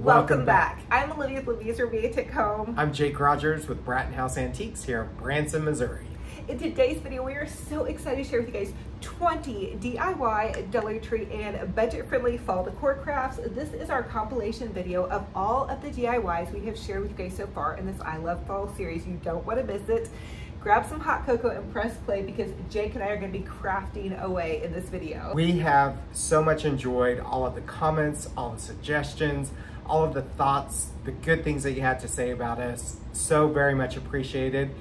Welcome back. I'm Olivia with Olivia's Romantic Home. I'm Jake Rogers with Bratton House Antiques here in Branson, Missouri. In today's video, we are so excited to share with you guys 20 DIY, Dollar Tree, and budget-friendly fall decor crafts. This is our compilation video of all of the DIYs we have shared with you guys so far in this I Love Fall series. You don't want to miss it. Grab some hot cocoa and press play because Jake and I are going to be crafting away in this video. We have so much enjoyed all of the comments, all the suggestions, all of the thoughts, the good things that you had to say about us. So very much appreciated.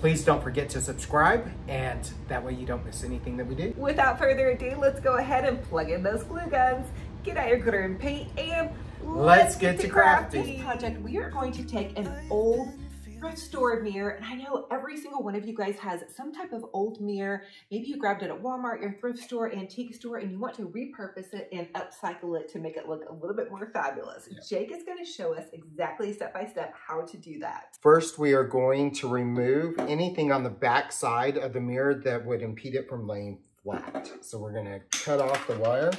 Please don't forget to subscribe, and that way you don't miss anything that we do. Without further ado, let's go ahead and plug in those glue guns, get out your glitter and paint, and let's get to crafting. This project, we are going to take an old thrift store mirror, and I know every single one of you guys has some type of old mirror. Maybe you grabbed it at Walmart, your thrift store, antique store, and you want to repurpose it and upcycle it to make it look a little bit more fabulous. Yep. Jake is going to show us exactly step by step how to do that. First, we are going to remove anything on the back side of the mirror that would impede it from laying flat. So we're going to cut off the wire.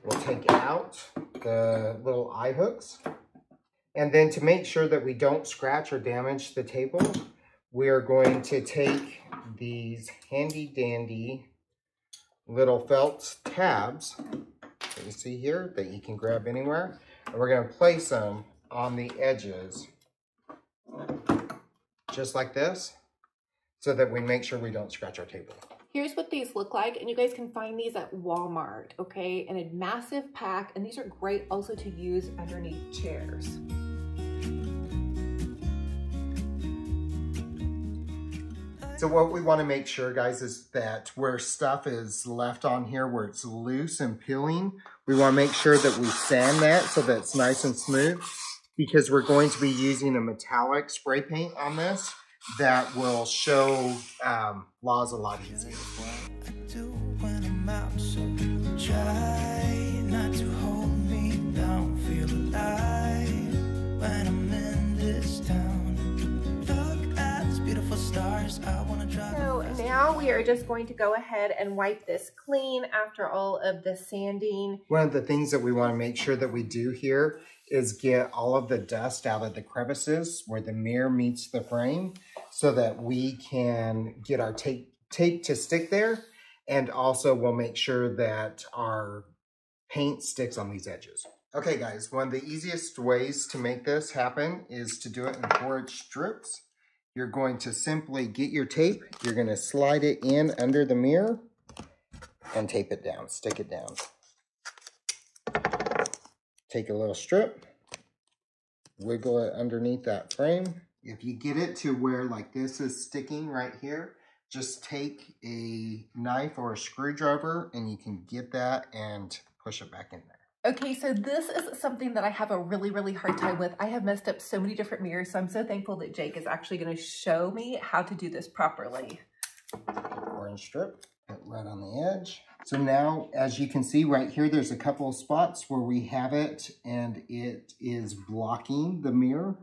We'll take out the little eye hooks. And then to make sure that we don't scratch or damage the table, we are going to take these handy dandy little felt tabs that you see here that you can grab anywhere. And we're going to place them on the edges just like this so that we make sure we don't scratch our table. Here's what these look like, and you guys can find these at Walmart, okay? In a massive pack, and these are great also to use underneath chairs. So what we want to make sure, guys, is that where stuff is left on here, where it's loose and peeling, we want to make sure that we sand that so that it's nice and smooth, because we're going to be using a metallic spray paint on this that will show flaws a lot easier. Try not to hold me down, feel alive when I'm in this town. Look at these beautiful stars, I wanna drive. So now we are just going to go ahead and wipe this clean after all of the sanding. One of the things that we want to make sure that we do here is get all of the dust out of the crevices where the mirror meets the frame so that we can get our tape to stick there. And also we'll make sure that our paint sticks on these edges. Okay guys, one of the easiest ways to make this happen is to do it in 4-inch strips. You're going to simply get your tape, you're going to slide it in under the mirror and tape it down, stick it down. Take a little strip, wiggle it underneath that frame. If you get it to where like this is sticking right here, just take a knife or a screwdriver and you can get that and push it back in there. Okay, so this is something that I have a really hard time with. I have messed up so many different mirrors, so I'm so thankful that Jake is actually going to show me how to do this properly. Orange strip, put right on the edge. So now, as you can see right here, there's a couple of spots where we have it and it is blocking the mirror.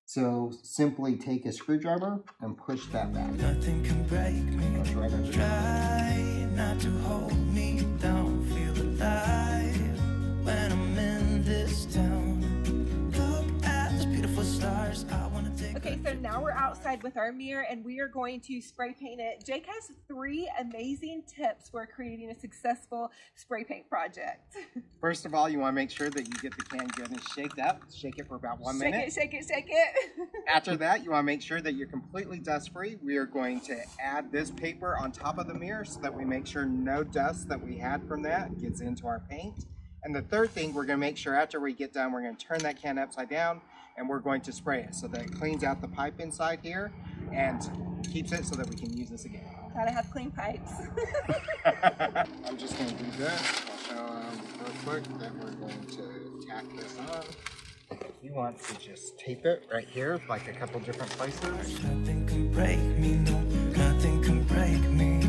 So simply take a screwdriver and push that back. Nothing can break me. Right. Try not to hold me down, feel alive when I'm in this town. Look at these beautiful stars, I wanna take. Okay, so now we're outside with our mirror and we are going to spray paint it. Jake has 3 amazing tips for creating a successful spray paint project. First of all, you want to make sure that you get the can good and shaked up. Shake it for about 1 minute. Shake it. After that, you want to make sure that you're completely dust-free. We are going to add this paper on top of the mirror so that we make sure no dust that we had from that gets into our paint. And the third thing, we're going to make sure after we get done, we're going to turn that can upside down and we're going to spray it so that it cleans out the pipe inside here and keeps it so that we can use this again. Gotta have clean pipes. I'm just going to do this. I'll show them real quick that we're going to tack this on. You want to just tape it right here, like a couple different places. Nothing can break me, no, nothing can break me.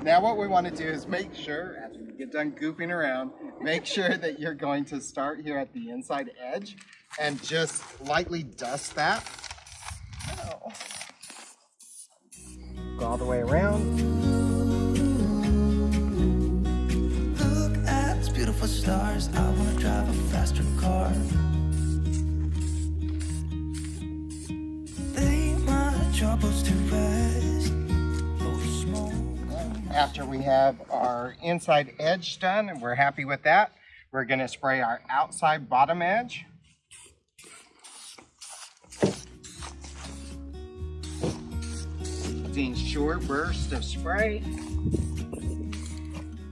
Now what we want to do is make sure, after you get done goofing around, make sure that you're going to start here at the inside edge and just lightly dust that Go all the way around. Look at these beautiful stars. I wanna drive a faster car. Lay my troubles to rest. Blow the smoke. After we have our inside edge done and we're happy with that, we're going to spray our outside bottom edge. Using short bursts of spray.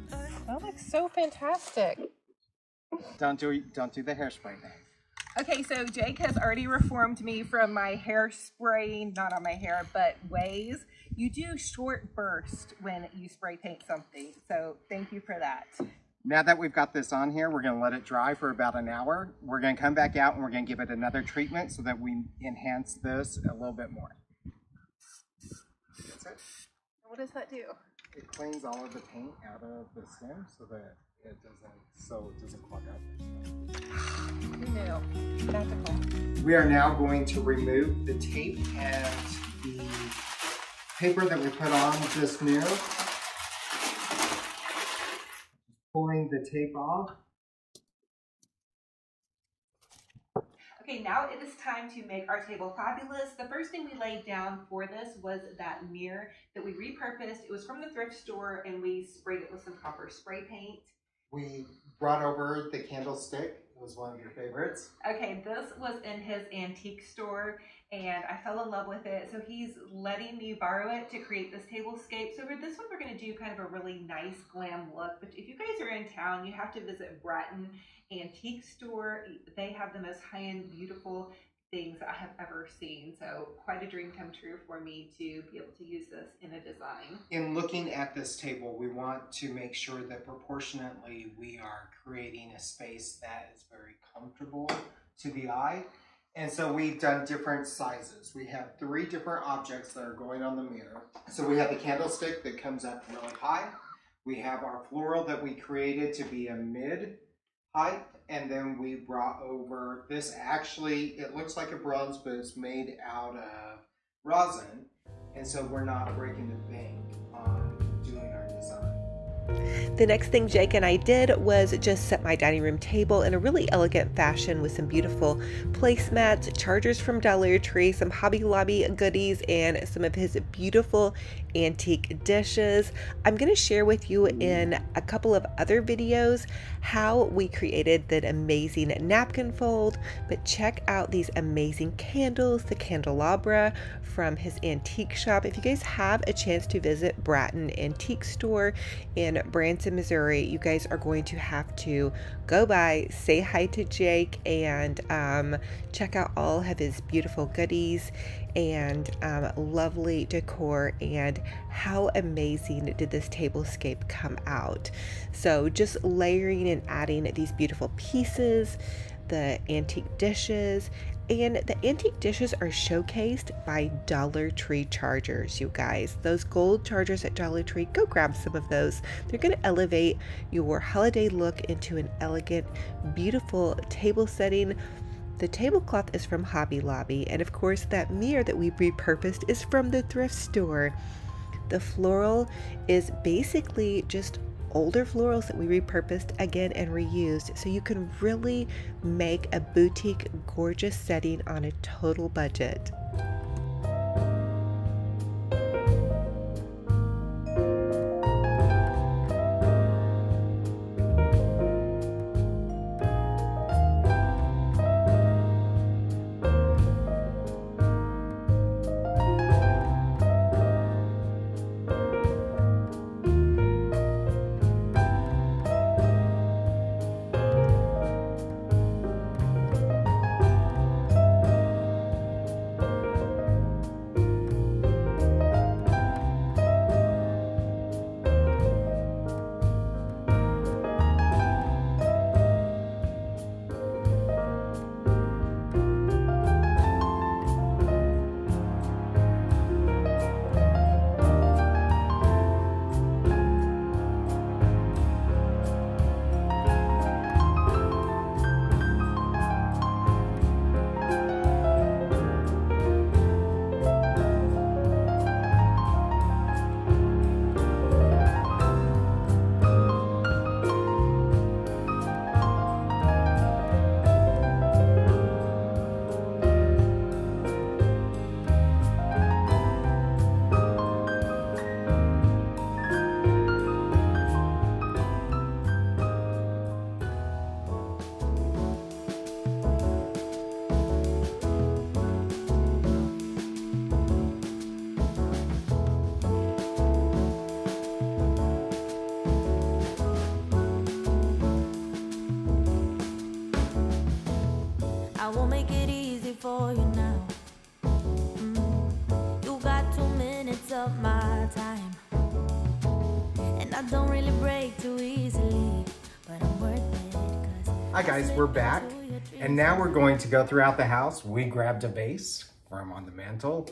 That looks so fantastic. Don't do the hairspray thing. Okay, so Jake has already reformed me from my hairspray, not on my hair, but ways. You do short burst when you spray paint something, so thank you for that. Now that we've got this on here, we're going to let it dry for about an hour. We're going to come back out and we're going to give it another treatment so that we enhance this a little bit more. That's it. What does that do? It cleans all of the paint out of the stem so that it doesn't clog up. Who knew? Magical. We are now going to remove the tape and the paper that we put on this mirror. Pulling the tape off. Okay, now it is time to make our table fabulous. The first thing we laid down for this was that mirror that we repurposed. It was from the thrift store and we sprayed it with some copper spray paint. We brought over the candlestick. It was one of your favorites. Okay, this was in his antique store and I fell in love with it. So he's letting me borrow it to create this tablescape. So for this one, we're gonna do kind of a really nice glam look. But if you guys are in town, you have to visit Bratton Antique Store. They have the most high-end, beautiful things I have ever seen. So quite a dream come true for me to be able to use this in a design. In looking at this table, we want to make sure that proportionately we are creating a space that is very comfortable to the eye. And so we've done different sizes. We have 3 different objects that are going on the mirror. So we have the candlestick that comes up really high. We have our floral that we created to be a mid height, and then we brought over this. Actually, it looks like a bronze, but it's made out of rosin, and so we're not breaking the bank on doing our design. The next thing Jake and I did was just set my dining room table in a really elegant fashion with some beautiful placemats, chargers from Dollar Tree, some Hobby Lobby goodies, and some of his beautiful antique dishes. I'm going to share with you in a couple of other videos how we created that amazing napkin fold, but check out these amazing candles, the candelabra from his antique shop. If you guys have a chance to visit Bratton Antique Store in Branson, Missouri, you guys are going to have to go by, say hi to Jake, and check out all of his beautiful goodies and lovely decor, and how amazing did this tablescape come out. So just layering and adding these beautiful pieces, the antique dishes, and the antique dishes are showcased by Dollar Tree chargers, you guys. Those gold chargers at Dollar Tree, go grab some of those. They're going to elevate your holiday look into an elegant, beautiful table setting. The tablecloth is from Hobby Lobby, and of course that mirror that we repurposed is from the thrift store. The floral is basically just older florals that we repurposed again and reused, so you can really make a boutique gorgeous setting on a total budget. of my time. And I don't really break too easily, but I'm worth it. Hi guys, we're back. And now we're going to go throughout the house. We grabbed a vase from on the mantle,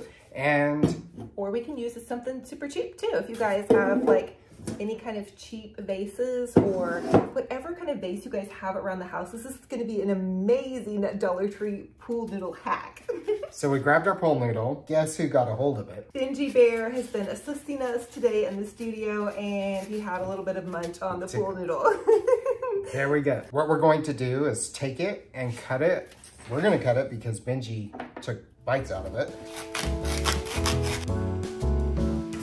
or we can use something super cheap too. If you guys have like any kind of cheap vases or whatever kind of vase you guys have around the house, this is going to be an amazing Dollar Tree pool noodle hack. So we grabbed our pool noodle. Guess who got a hold of it? Benji Bear has been assisting us today in the studio, and he had a little bit of munch on the pool noodle. There we go. What we're going to do is take it and cut it. We're going to cut it because Benji took bites out of it.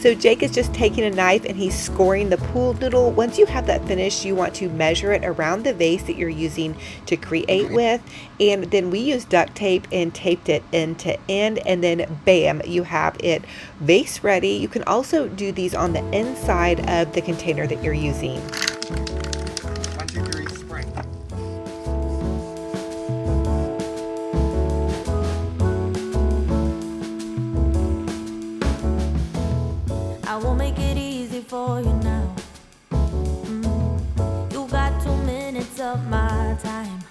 So Jake is just taking a knife and he's scoring the pool noodle. Once you have that finished, you want to measure it around the vase that you're using to create with. And then we used duct tape and taped it end to end. And then bam, you have it vase ready. You can also do these on the inside of the container that you're using. 1, 2, 3, spray. I will make it easy for you now. You got 2 minutes of my time,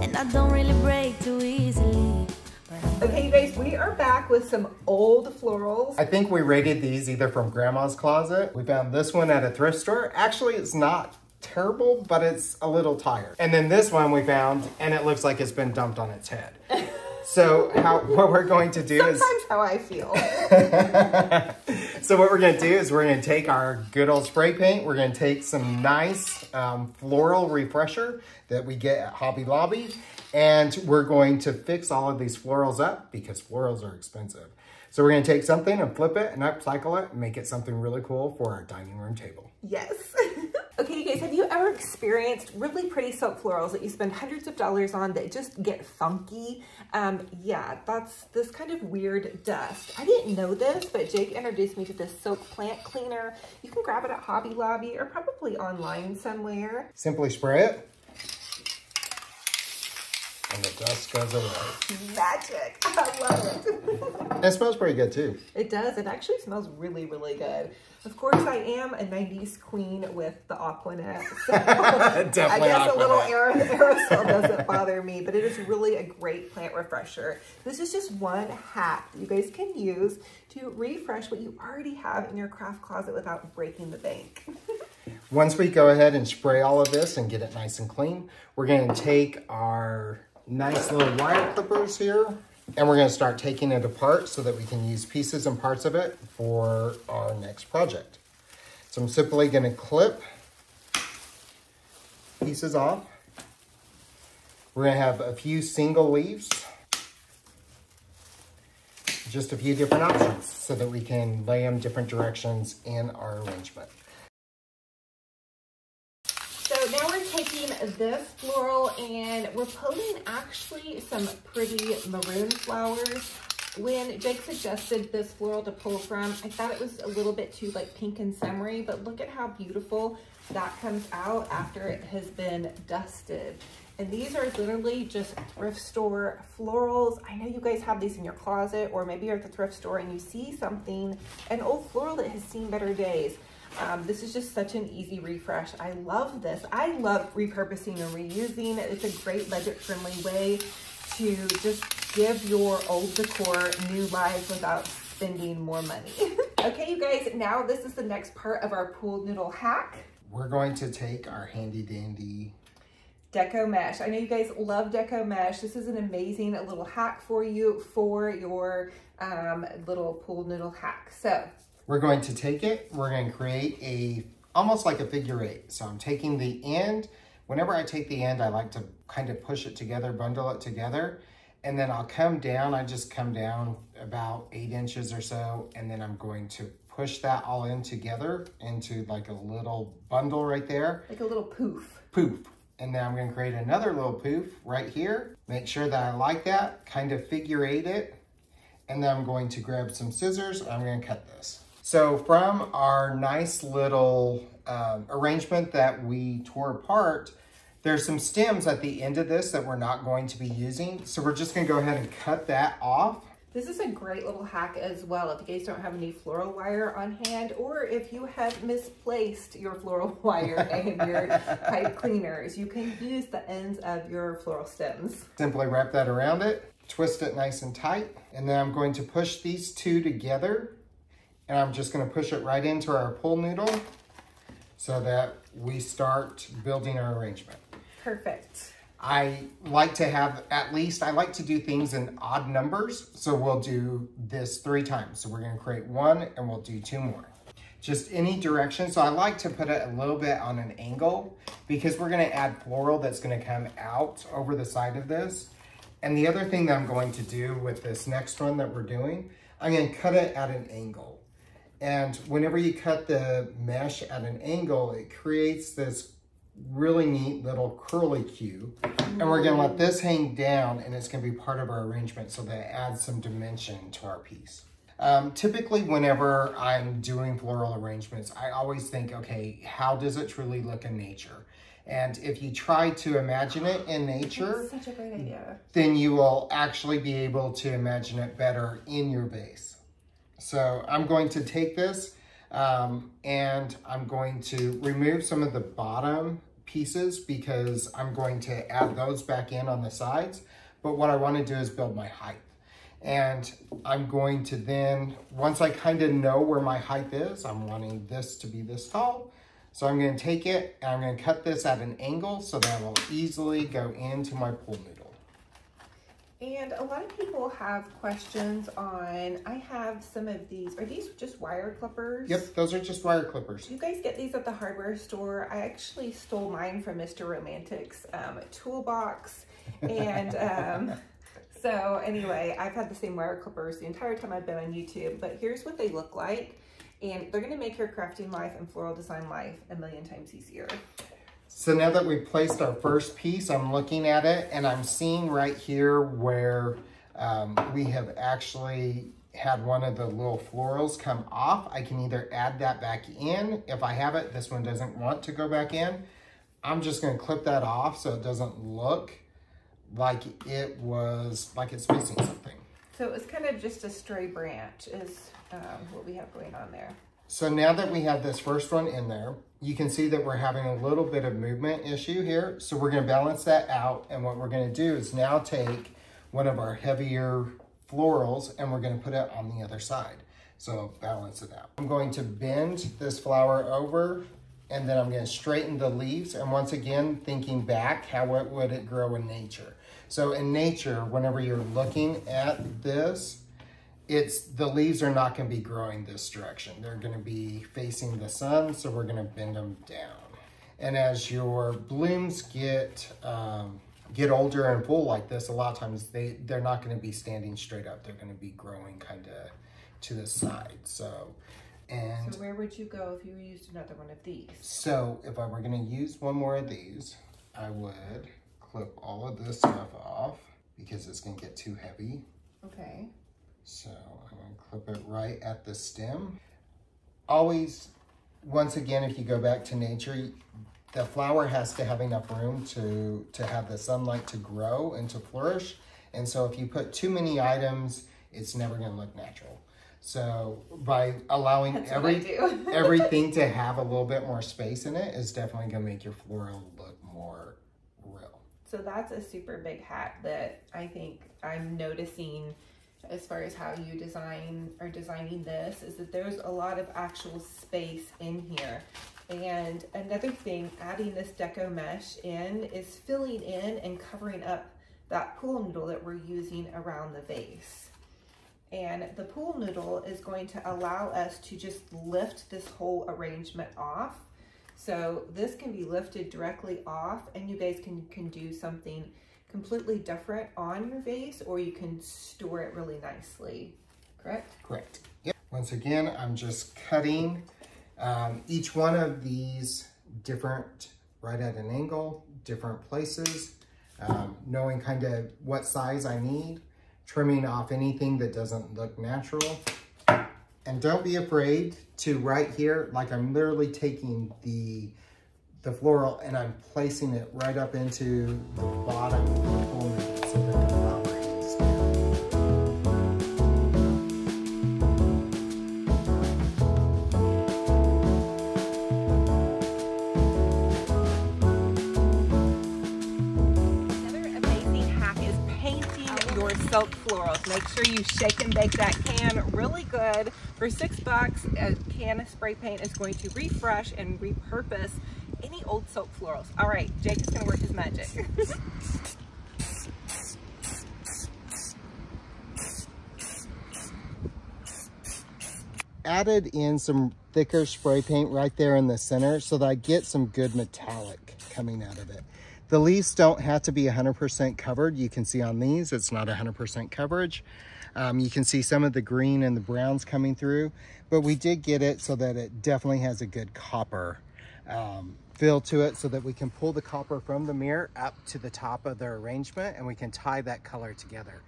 and I don't really break too easily. Okay, you guys, we are back with some old florals. I think we rated these either from Grandma's closet. We found this one at a thrift store. Actually, it's not terrible, but it's a little tired. And then this one we found, and it looks like it's been dumped on its head. So what we're going to do Sometimes how I feel. So what we're going to do is we're going to take our good old spray paint. We're going to take some nice floral refresher that we get at Hobby Lobby. And we're going to fix all of these florals up because florals are expensive. So we're going to take something and flip it and upcycle it and make it something really cool for our dining room table. Yes. Okay, you guys, have you ever experienced really pretty silk florals that you spend hundreds of dollars on that just get funky? Yeah, that's this kind of weird dust. I didn't know this, but Jake introduced me to this silk plant cleaner. You can grab it at Hobby Lobby or probably online somewhere. Simply spray it. And the dust goes away. Magic. I love it. It smells pretty good too. It does. It actually smells really, really good. Of course, I am a 90s queen with the Aquanet. So Definitely I guess Aquanet. a little aerosol doesn't bother me, but it is really a great plant refresher. This is just one hack you guys can use to refresh what you already have in your craft closet without breaking the bank. Once we go ahead and spray all of this and get it nice and clean, we're going to take our nice little wire clippers here and we're going to start taking it apart so that we can use pieces and parts of it for our next project. So I'm simply going to clip pieces off. We're going to have a few single leaves, just a few different options so that we can lay them different directions in our arrangement. So now we're taking this floral and we're pulling actually some pretty maroon flowers. When Jake suggested this floral to pull from, I thought it was a little bit too like pink and summery, but look at how beautiful that comes out after it has been dusted. And these are literally just thrift store florals. I know you guys have these in your closet, or maybe you're at the thrift store and you see something, an old floral that has seen better days. This is just such an easy refresh. I love this. I love repurposing and reusing. It's a great budget-friendly way to just give your old decor new life without spending more money. Okay, you guys, now this is the next part of our pool noodle hack. We're going to take our handy dandy Deco mesh. I know you guys love Deco mesh. This is an amazing little hack for you for your little pool noodle hack. So we're going to take it, we're going to create almost like a figure 8. So I'm taking the end. Whenever I take the end, I like to kind of push it together, bundle it together, and then I'll come down. I just come down about 8 inches or so, and then I'm going to push that all in together into like a little bundle right there. Like a little poof. Poof. And then I'm going to create another little poof right here. Make sure that I like that, kind of figure 8 it. And then I'm going to grab some scissors. I'm going to cut this. So from our nice little arrangement that we tore apart, there's some stems at the end of this that we're not going to be using. So we're just going to go ahead and cut that off. This is a great little hack as well if you guys don't have any floral wire on hand, or if you have misplaced your floral wire in your pipe cleaners, you can use the ends of your floral stems. Simply wrap that around it, twist it nice and tight, and then I'm going to push these two together, and I'm just going to push it right into our pool noodle so that we start building our arrangement. Perfect. I like to have I like to do things in odd numbers. So we'll do this 3 times. So we're going to create 1 and we'll do 2 more. Just any direction. So I like to put it a little bit on an angle because we're going to add floral that's going to come out over the side of this. And the other thing that I'm going to do with this next one that we're doing, I'm going to cut it at an angle. And whenever you cut the mesh at an angle, it creates this really neat little curly cue, and we're going to let this hang down, and it's going to be part of our arrangement so that it adds some dimension to our piece. Typically whenever I'm doing floral arrangements, I always think, okay, how does it truly look in nature? And if you try to imagine it in nature, that's such a great idea, then you will actually be able to imagine it better in your vase. So I'm going to take this and I'm going to remove some of the bottom pieces because I'm going to add those back in on the sides. But what I want to do is build my height. And I'm going to then, once I kind of know where my height is, I'm wanting this to be this tall. So I'm going to take it and I'm going to cut this at an angle so that it will easily go into my pool noodle. And a lot of people have questions on, I have some of these, are these just wire clippers? Yep, those are just wire clippers. You guys get these at the hardware store. I actually stole mine from Mr. Romantic's toolbox. And so anyway, I've had the same wire clippers the entire time I've been on YouTube, but here's what they look like. And they're gonna make your crafting life and floral design life a million times easier. So now that we've placed our first piece, I'm looking at it and I'm seeing right here where we have actually had one of the little florals come off. I can either add that back in. If I have it, this one doesn't want to go back in. I'm just going to clip that off so it doesn't look like it was, like it's missing something. So it was kind of just a stray branch is what we have going on there. So now that we have this first one in there, you can see that we're having a little bit of movement issue here. So we're going to balance that out. And what we're going to do is now take one of our heavier florals and we're going to put it on the other side. So balance it out. I'm going to bend this flower over and then I'm going to straighten the leaves. And once again, thinking back, how would it grow in nature? So in nature, whenever you're looking at this, the leaves are not going to be growing this direction. They're going to be facing the sun, so we're going to bend them down. And as your blooms get older and full like this, a lot of times they're not going to be standing straight up. They're going to be growing kind of to the side. So where would you go if you used another one of these? So if I were going to use one more of these, I would clip all of this stuff off because it's going to get too heavy. Okay. So I'm going to clip it right at the stem. Always, once again, if you go back to nature, the flower has to have enough room to have the sunlight to grow and to flourish. And so if you put too many items, it's never going to look natural. So by allowing everything to have a little bit more space in it is definitely going to make your floral look more real. So that's a super big hack that I think I'm noticing as far as how you designing this, is that there's a lot of actual space in here. And another thing, adding this deco mesh in is filling in and covering up that pool noodle that we're using around the vase. And the pool noodle is going to allow us to just lift this whole arrangement off. So this can be lifted directly off and you guys can do something completely different on your vase, or you can store it really nicely, correct? Correct. Yep. Once again, I'm just cutting each one of these different, right at an angle, different places, knowing kind of what size I need, trimming off anything that doesn't look natural. And don't be afraid to right here, like I'm literally taking the floral and I'm placing it right up into the bottom of the pool noodle so that the flower hangs down. sure you shake and bake that can really good. For $6, a can of spray paint is going to refresh and repurpose any old soap florals. All right, Jake is gonna work his magic. Added in some thicker spray paint right there in the center so that I get some good metallic coming out of it. The leaves don't have to be 100% covered. You can see on these, it's not 100% coverage. You can see some of the green and the browns coming through, but we did get it so that it definitely has a good copper feel to it so that we can pull the copper from the mirror up to the top of the arrangement and we can tie that color together.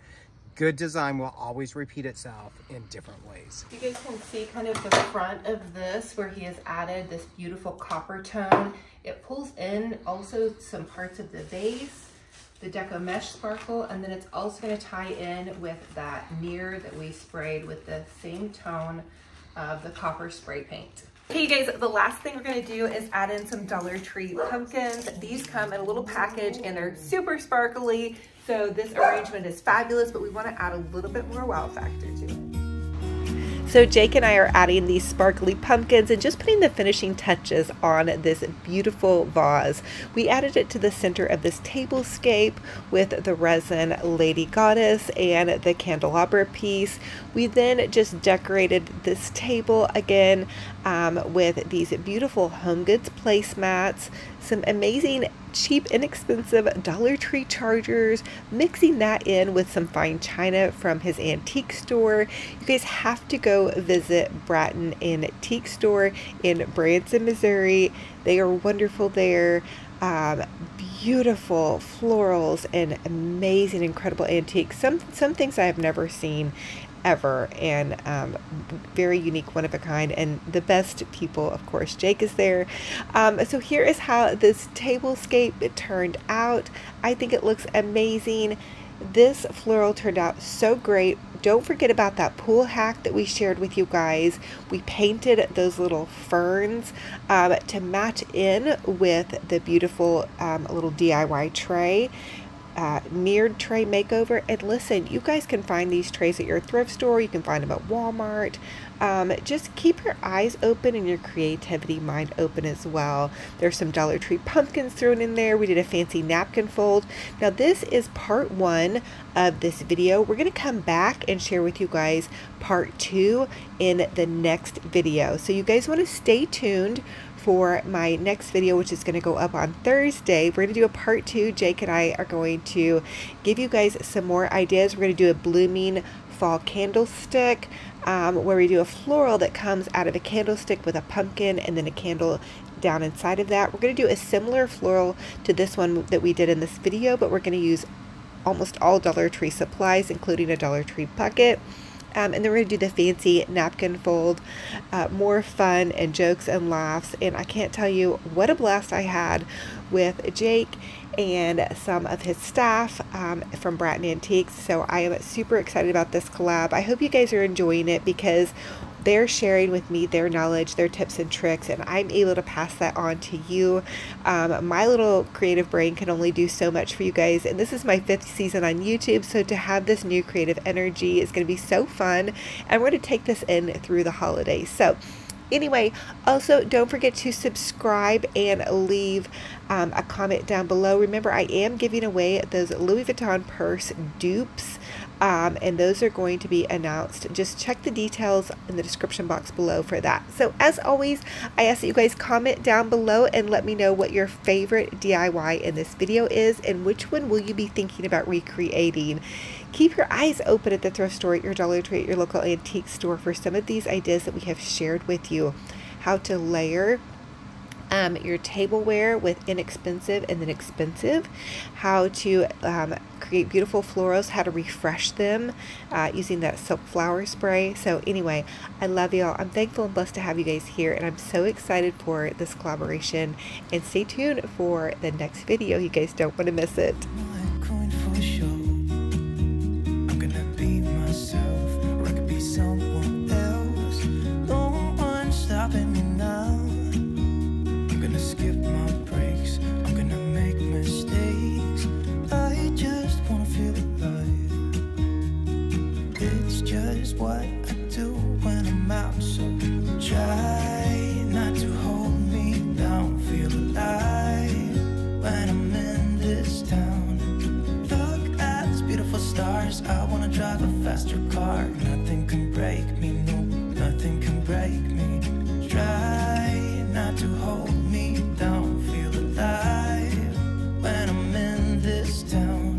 Good design will always repeat itself in different ways. You guys can see kind of the front of this where he has added this beautiful copper tone. It pulls in also some parts of the base, the deco mesh sparkle, and then it's also going to tie in with that mirror that we sprayed with the same tone of the copper spray paint. Okay, you guys, the last thing we're going to do is add in some Dollar Tree pumpkins. These come in a little package and they're super sparkly. So this arrangement is fabulous, but we want to add a little bit more wow factor to it. So Jake and I are adding these sparkly pumpkins and just putting the finishing touches on this beautiful vase. We added it to the center of this tablescape with the resin Lady Goddess and the candelabra piece. We then just decorated this table again with these beautiful home goods placemats, some amazing cheap, inexpensive Dollar Tree chargers, mixing that in with some fine china from his antique store. You guys have to go visit Bratton Antique Store in Branson, Missouri. They are wonderful there. Beautiful florals and amazing, incredible antiques. Some things I have never seen ever, and very unique, one of a kind, and the best people, of course. Jake is there. So here is how this tablescape turned out. I think it looks amazing. This floral turned out so great. Don't forget about that pool hack that we shared with you guys. We painted those little ferns to match in with the beautiful little DIY tray. Mirrored tray makeover. And listen, you guys can find these trays at your thrift store. You can find them at Walmart. Just keep your eyes open and your creativity mind open as well. There's some Dollar Tree pumpkins thrown in there. We did a fancy napkin fold. Now this is part 1 of this video. We're going to come back and share with you guys part 2 in the next video. So you guys want to stay tuned for my next video, which is going to go up on Thursday. We're going to do a part 2. Jake and I are going to give you guys some more ideas. We're going to do a blooming fall candlestick where we do a floral that comes out of a candlestick with a pumpkin and then a candle down inside of that. We're going to do a similar floral to this one that we did in this video, but we're going to use almost all Dollar Tree supplies, including a Dollar Tree bucket. And then we're going to do the fancy napkin fold, more fun and jokes and laughs. And I can't tell you what a blast I had with Jake and some of his staff from Bratton Antiques. So I am super excited about this collab. I hope you guys are enjoying it because they're sharing with me their knowledge, their tips and tricks, and I'm able to pass that on to you. My little creative brain can only do so much for you guys, and this is my 5th season on YouTube, so to have this new creative energy is going to be so fun, and we're going to take this in through the holidays. So anyway, also don't forget to subscribe and leave a comment down below. Remember, I am giving away those Louis Vuitton purse dupes. And those are going to be announced. Just check the details in the description box below for that. So as always, I ask that you guys comment down below and let me know what your favorite DIY in this video is and which one will you be thinking about recreating. Keep your eyes open at the thrift store, at your Dollar Tree, at your local antique store for some of these ideas that we have shared with you. How to layer your tableware with inexpensive and then expensive, how to create beautiful florals, how to refresh them using that silk flower spray. So anyway, I love y'all. I'm thankful and blessed to have you guys here, and I'm so excited for this collaboration. And stay tuned for the next video. You guys don't want to miss it. I'm gonna be myself, or I could be someone else. No one's stopping me now. I'm gonna skip my breaks, I'm gonna make mistakes. I just wanna feel alive. is what I do when I'm out. So try not to hold me down. Feel alive when I'm in this town. Look at these beautiful stars. I wanna drive a faster car. Nothing can break me, no, nothing can break me. Try not to hold me down. Feel alive when I'm in this town.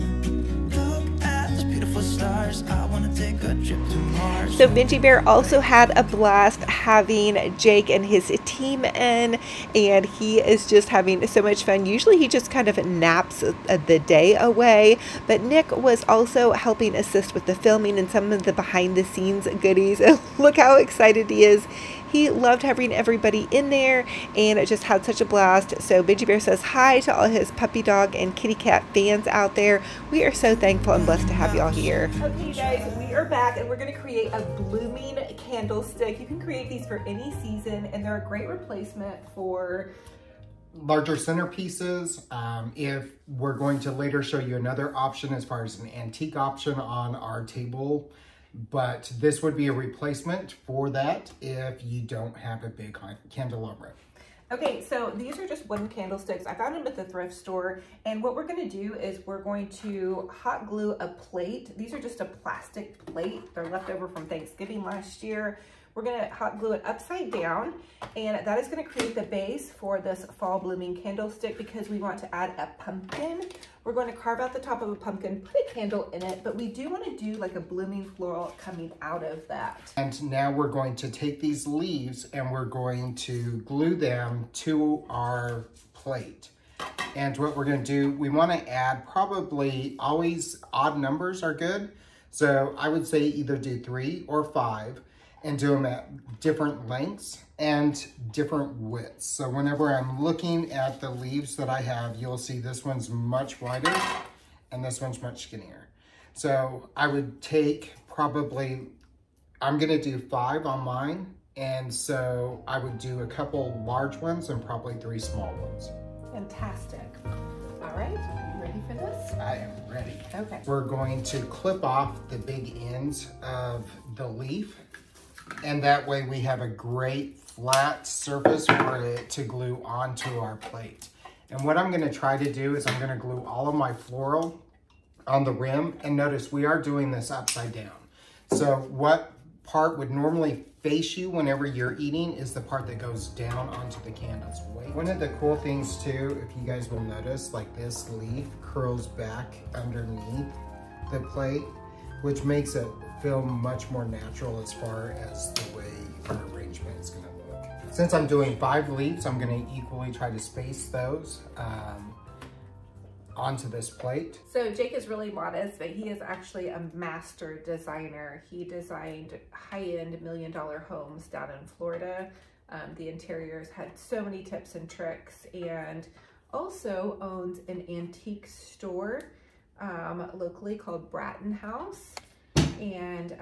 Look at these beautiful stars. I wanna take a trip to Mars. So Benji Bear also had a blast having Jake and his team in, and he is just having so much fun. Usually he just kind of naps the day away, but Nick was also helping assist with the filming and some of the behind the scenes goodies. And look how excited he is. He loved having everybody in there and just had such a blast. So Benji Bear says hi to all his puppy dog and kitty cat fans out there. We are so thankful and blessed to have y'all here. Okay, you guys, we are back and we're going to create a blooming candlestick. You can create these for any season and they're a great replacement for larger centerpieces. If we're going to later show you another option as far as an antique option on our table, but this would be a replacement for that if you don't have a big candelabra. Okay, so these are just wooden candlesticks. I found them at the thrift store, and what we're going to do is we're going to hot glue a plate. These are just a plastic plate. They're left over from Thanksgiving last year. We're going to hot glue it upside down, and that is going to create the base for this fall blooming candlestick because we want to add a pumpkin. We're going to carve out the top of a pumpkin, put a candle in it, but we do want to do like a blooming floral coming out of that. And now we're going to take these leaves and we're going to glue them to our plate. And what we're going to do, we want to add probably always odd numbers are good. So I would say either do 3 or 5. And do them at different lengths and different widths. So whenever I'm looking at the leaves that I have, you'll see this one's much wider and this one's much skinnier. So I would take probably, I'm gonna do 5 on mine. And so I would do a couple large ones and probably 3 small ones. Fantastic. All right, you ready for this? I am ready. Okay. We're going to clip off the big ends of the leaf. And that way we have a great flat surface for it to glue onto our plate. And what I'm gonna try to do is I'm gonna glue all of my floral on the rim. And notice we are doing this upside down. So what part would normally face you whenever you're eating is the part that goes down onto the candles. One of the cool things too, if you guys will notice, like this leaf curls back underneath the plate, which makes it feel much more natural as far as the way our arrangement is gonna look. Since I'm doing 5 leaves, I'm gonna equally try to space those onto this plate. So Jake is really modest, but he is actually a master designer. He designed high-end $1 million homes down in Florida. The interiors had so many tips and tricks, and also owns an antique store locally called Bratton House. And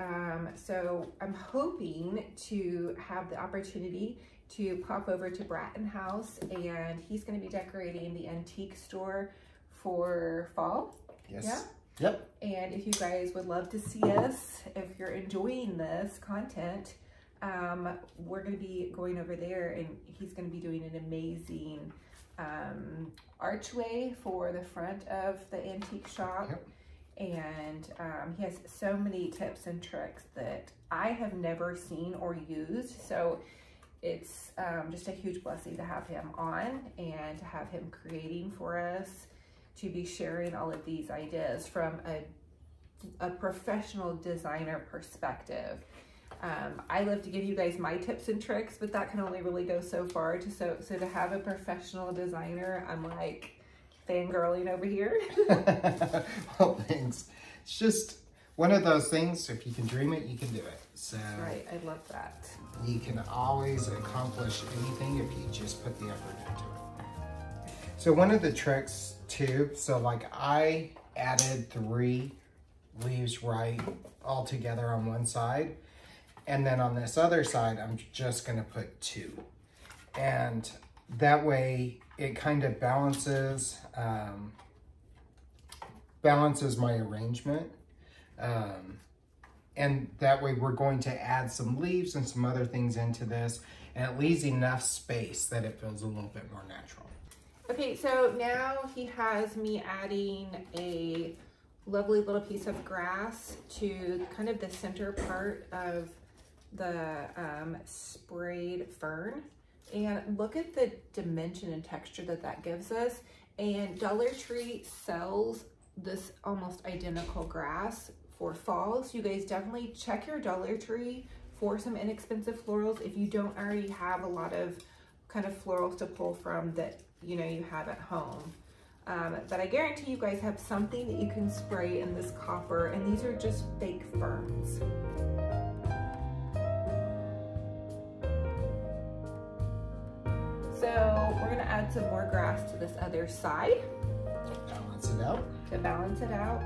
so I'm hoping to have the opportunity to pop over to Bratton House, and he's going to be decorating the antique store for fall. Yes. Yeah? Yep. And if you guys would love to see us, if you're enjoying this content, we're going to be going over there, and he's going to be doing an amazing archway for the front of the antique shop. Yep. And he has so many tips and tricks that I have never seen or used. So it's just a huge blessing to have him on and to have him creating for us, to be sharing all of these ideas from a professional designer perspective. I love to give you guys my tips and tricks, but that can only really go so far. So to have a professional designer, I'm like fangirling over here. Well, thanks. It's just one of those things, if you can dream it, you can do it. So right, I love that. You can always accomplish anything if you just put the effort into it. So one of the tricks too, so like I added 3 leaves right all together on one side. And then on this other side, I'm just gonna put 2. And that way it kind of balances my arrangement. And that way we're going to add some leaves and some other things into this, and it leaves enough space that it feels a little bit more natural. Okay, so now he has me adding a lovely little piece of grass to kind of the center part of the sprayed fern. And look at the dimension and texture that that gives us. And Dollar Tree sells this almost identical grass for fall. So you guys definitely check your Dollar Tree for some inexpensive florals if you don't already have a lot of kind of florals to pull from that you know you have at home. But I guarantee you guys have something that you can spray in this copper, and these are just fake ferns. So we're gonna add some more grass to this other side. Balance it out. To balance it out.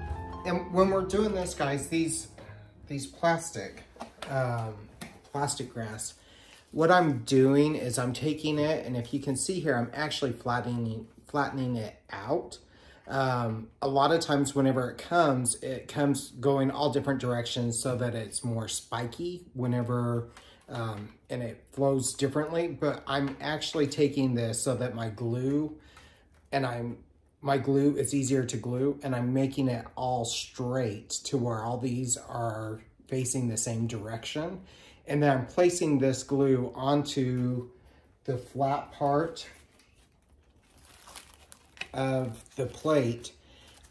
And when we're doing this, guys, these plastic grass, what I'm doing is I'm taking it, and if you can see here, I'm actually flattening it out. A lot of times whenever it comes going all different directions so that it's more spiky whenever, and it flows differently. But I'm actually taking this so that my glue is easier to glue, and I'm making it all straight to where all these are facing the same direction. And then I'm placing this glue onto the flat part of the plate,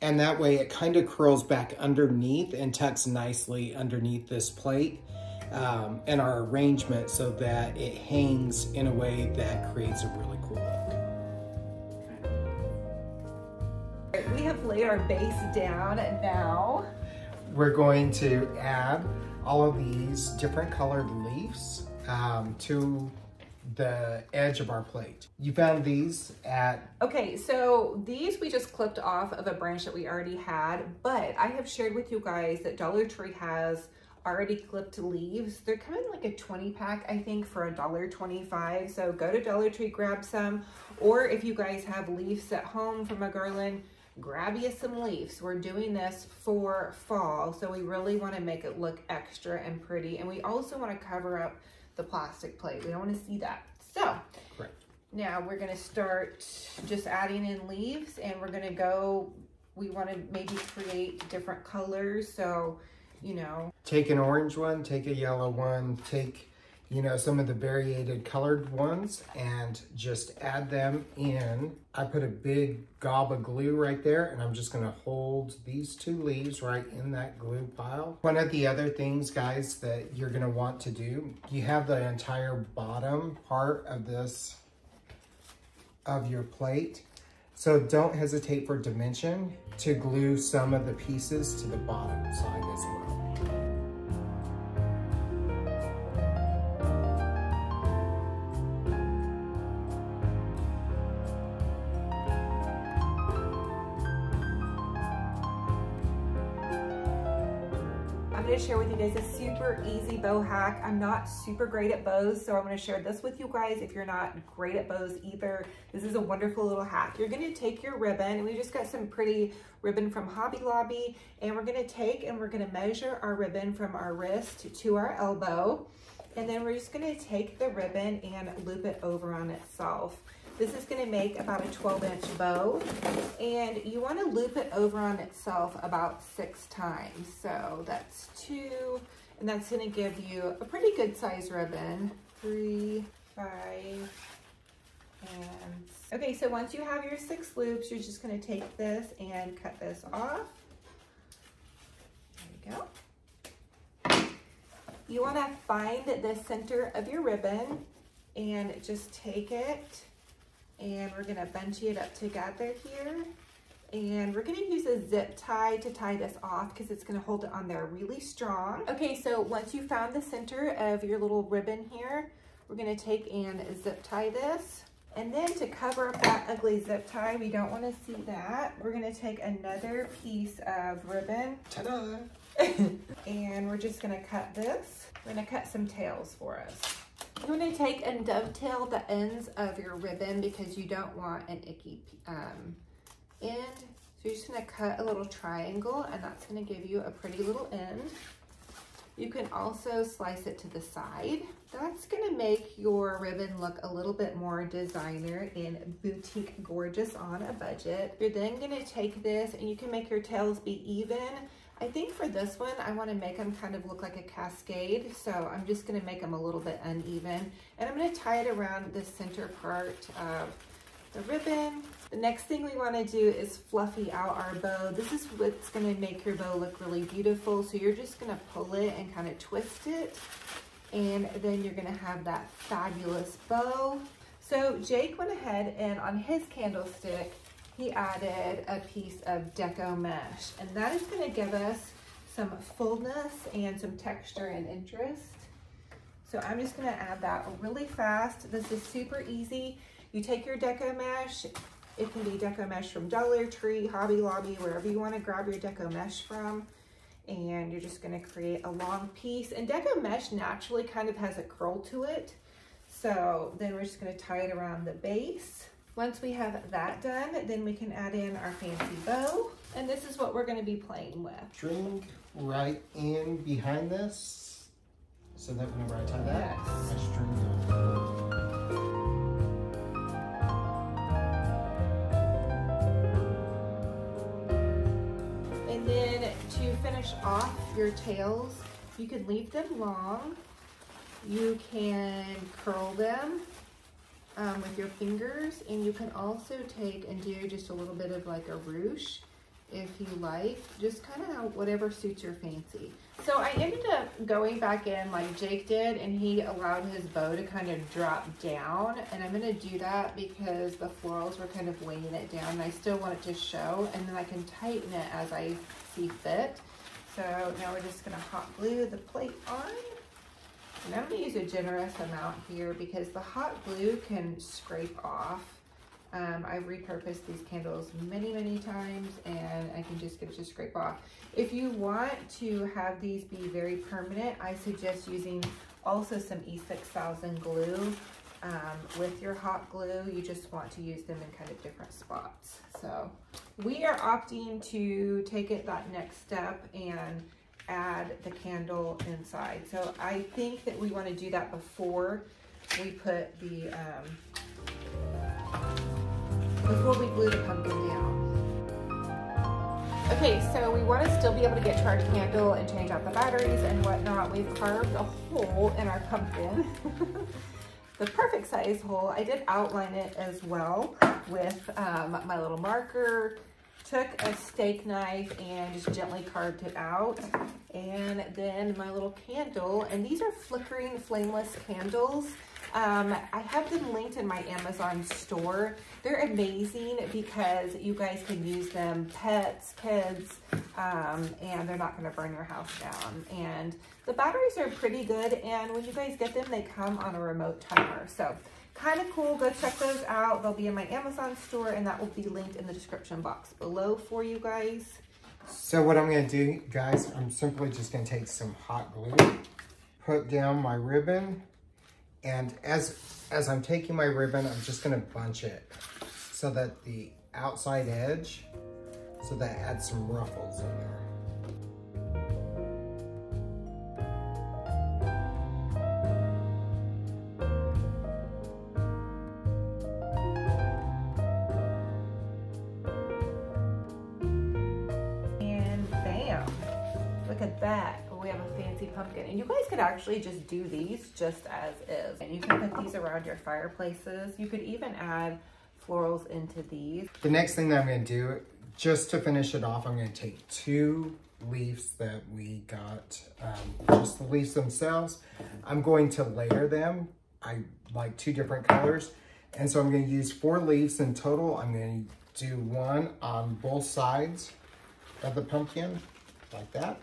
and that way it kind of curls back underneath and tucks nicely underneath this plate and our arrangement, so that it hangs in a way that creates a really cool look. We have laid our base down, and now we're going to add all of these different colored leaves to the edge of our plate. You found these at... Okay, so these we just clipped off of a branch that we already had, but I have shared with you guys that Dollar Tree has already clipped leaves. They're kind of like a 20 pack, I think, for $1.25. So go to Dollar Tree, grab some, or if you guys have leaves at home from a garland, grab you some leaves. We're doing this for fall, so we really want to make it look extra and pretty, and we also want to cover up the plastic plate. We don't want to see that. So Correct. Now we're going to start just adding in leaves, and we're going to go, we want to maybe create different colors. So, you know, take an orange one, take a yellow one, take, you know, some of the variated colored ones, and just add them in. I put a big gob of glue right there, and I'm just gonna hold these two leaves right in that glue pile. One of the other things, guys, that you're gonna want to do, you have the entire bottom part of this, of your plate. So don't hesitate for dimension to glue some of the pieces to the bottom side as well. I'm going to share with you guys a super easy bow hack. I'm not super great at bows, so I'm going to share this with you guys. If you're not great at bows either, this is a wonderful little hack. You're going to take your ribbon, and we just got some pretty ribbon from Hobby Lobby, and we're going to take and we're going to measure our ribbon from our wrist to our elbow, and then we're just going to take the ribbon and loop it over on itself. This is going to make about a 12-inch bow, and you want to loop it over on itself about 6 times. So that's 2, and that's going to give you a pretty good size ribbon. 3, 5, and... Okay, so once you have your 6 loops, you're just going to take this and cut this off. There you go. You want to find the center of your ribbon and just take it, and we're gonna bunch it up together here, and we're gonna use a zip tie to tie this off because it's gonna hold it on there really strong. Okay, so once you found the center of your little ribbon here, we're gonna take and zip tie this, and then to cover up that ugly zip tie, we don't want to see that, we're gonna take another piece of ribbon. Ta-da! And we're just gonna cut this. We're gonna cut some tails for us. You want to take and dovetail the ends of your ribbon because you don't want an icky end. So you're just going to cut a little triangle, and that's going to give you a pretty little end. You can also slice it to the side. That's gonna make your ribbon look a little bit more designer and boutique gorgeous on a budget. You're then gonna take this and you can make your tails be even. I think for this one, I wanna make them kind of look like a cascade. So I'm just gonna make them a little bit uneven. And I'm gonna tie it around the center part of the ribbon. The next thing we wanna do is fluffy out our bow. This is what's gonna make your bow look really beautiful. So you're just gonna pull it and kind of twist it. And then you're gonna have that fabulous bow. So Jake went ahead and on his candlestick, he added a piece of deco mesh. And that is gonna give us some fullness and some texture and interest. So I'm just gonna add that really fast. This is super easy. You take your deco mesh, it can be deco mesh from Dollar Tree, Hobby Lobby, wherever you wanna grab your deco mesh from. And you're just gonna create a long piece. And deco mesh naturally kind of has a curl to it. So then we're just gonna tie it around the base. Once we have that done, then we can add in our fancy bow. And this is what we're gonna be playing with. String right in behind this, so that whenever I tie that, Yes. my string goes. And then to finish off your tails, you can leave them long. You can curl them with your fingers, and you can also take and do just a little bit of like a ruche if you like, just kind of whatever suits your fancy. So I ended up going back in like Jake did, and he allowed his bow to kind of drop down, and I'm gonna do that because the florals were kind of weighing it down and I still want it to show, and then I can tighten it as I see fit. So now we're just gonna hot glue the plate on. And I'm gonna use a generous amount here because the hot glue can scrape off. I've repurposed these candles many, many times, and I can just get it to scrape off. If you want to have these be very permanent, I suggest using also some E6000 glue with your hot glue. You just want to use them in kind of different spots. So we are opting to take it that next step and add the candle inside. So I think that we want to do that before we put the before we glue the pumpkin down. Okay, so we want to still be able to get to our candle and change out the batteries and whatnot. We've carved a hole in our pumpkin. The perfect size hole. I did outline it as well with my little marker. Took a steak knife and just gently carved it out. And then my little candle, and these are flickering flameless candles. I have them linked in my Amazon store. They're amazing because you guys can use them, pets, kids, and they're not gonna burn your house down. And the batteries are pretty good, and when you guys get them, they come on a remote timer. So kind of cool, go check those out. They'll be in my Amazon store, and that will be linked in the description box below for you guys. So what I'm gonna do, guys, I'm simply just gonna take some hot glue, put down my ribbon, and as I'm taking my ribbon, I'm just gonna bunch it so that the outside edge, so that adds some ruffles in there. And bam, look at that. We have a fancy pumpkin, and you guys could actually just do these just as is, and you can put these around your fireplaces. You could even add florals into these. The next thing that I'm going to do, just to finish it off, I'm going to take 2 leaves that we got, just the leaves themselves. I'm going to layer them. I like 2 different colors, and so I'm going to use 4 leaves in total. I'm going to do 1 on both sides of the pumpkin, like that.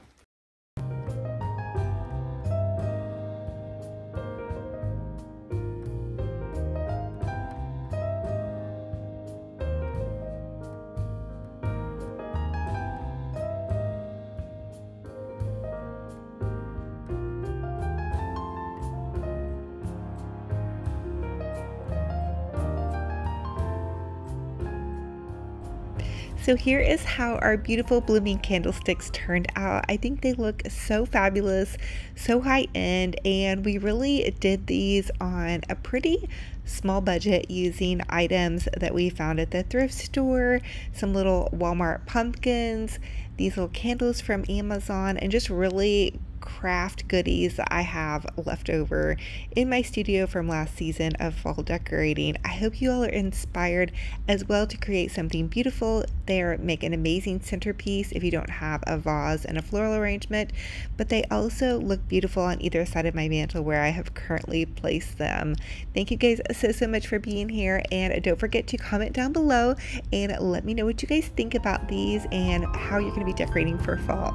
So here is how our beautiful blooming candlesticks turned out. I think they look so fabulous, so high end, and we really did these on a pretty small budget using items that we found at the thrift store, some little Walmart pumpkins, these little candles from Amazon, and just really craft goodies that I have left over in my studio from last season of fall decorating. I hope you all are inspired as well to create something beautiful there. Make an amazing centerpiece if you don't have a vase and a floral arrangement, but they also look beautiful on either side of my mantle where I have currently placed them. Thank you guys so much for being here, and don't forget to comment down below and let me know what you guys think about these and how you're going to be decorating for fall.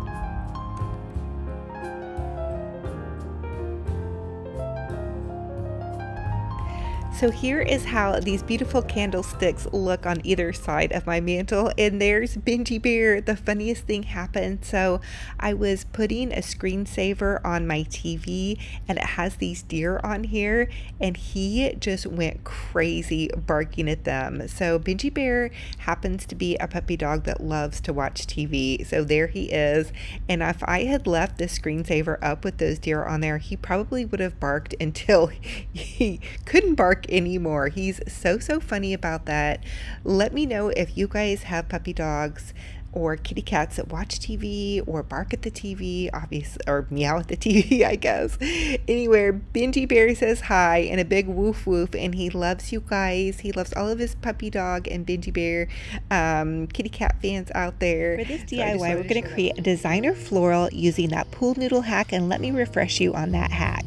So here is how these beautiful candlesticks look on either side of my mantle, and there's Benji Bear. The funniest thing happened. So I was putting a screensaver on my TV and it has these deer on here, and he just went crazy barking at them. So Benji Bear happens to be a puppy dog that loves to watch TV. So there he is, and if I had left the screensaver up with those deer on there, he probably would have barked until he couldn't bark anymore. He's so funny about that. Let me know if you guys have puppy dogs or kitty cats that watch TV or bark at the TV, obviously, or meow at the TV, I guess. Anyway, Benji Bear says hi and a big woof woof, and he loves you guys. He loves all of his puppy dog and Benji Bear kitty cat fans out there. For this DIY, we're going to create a designer floral using that pool noodle hack, and let me refresh you on that hack.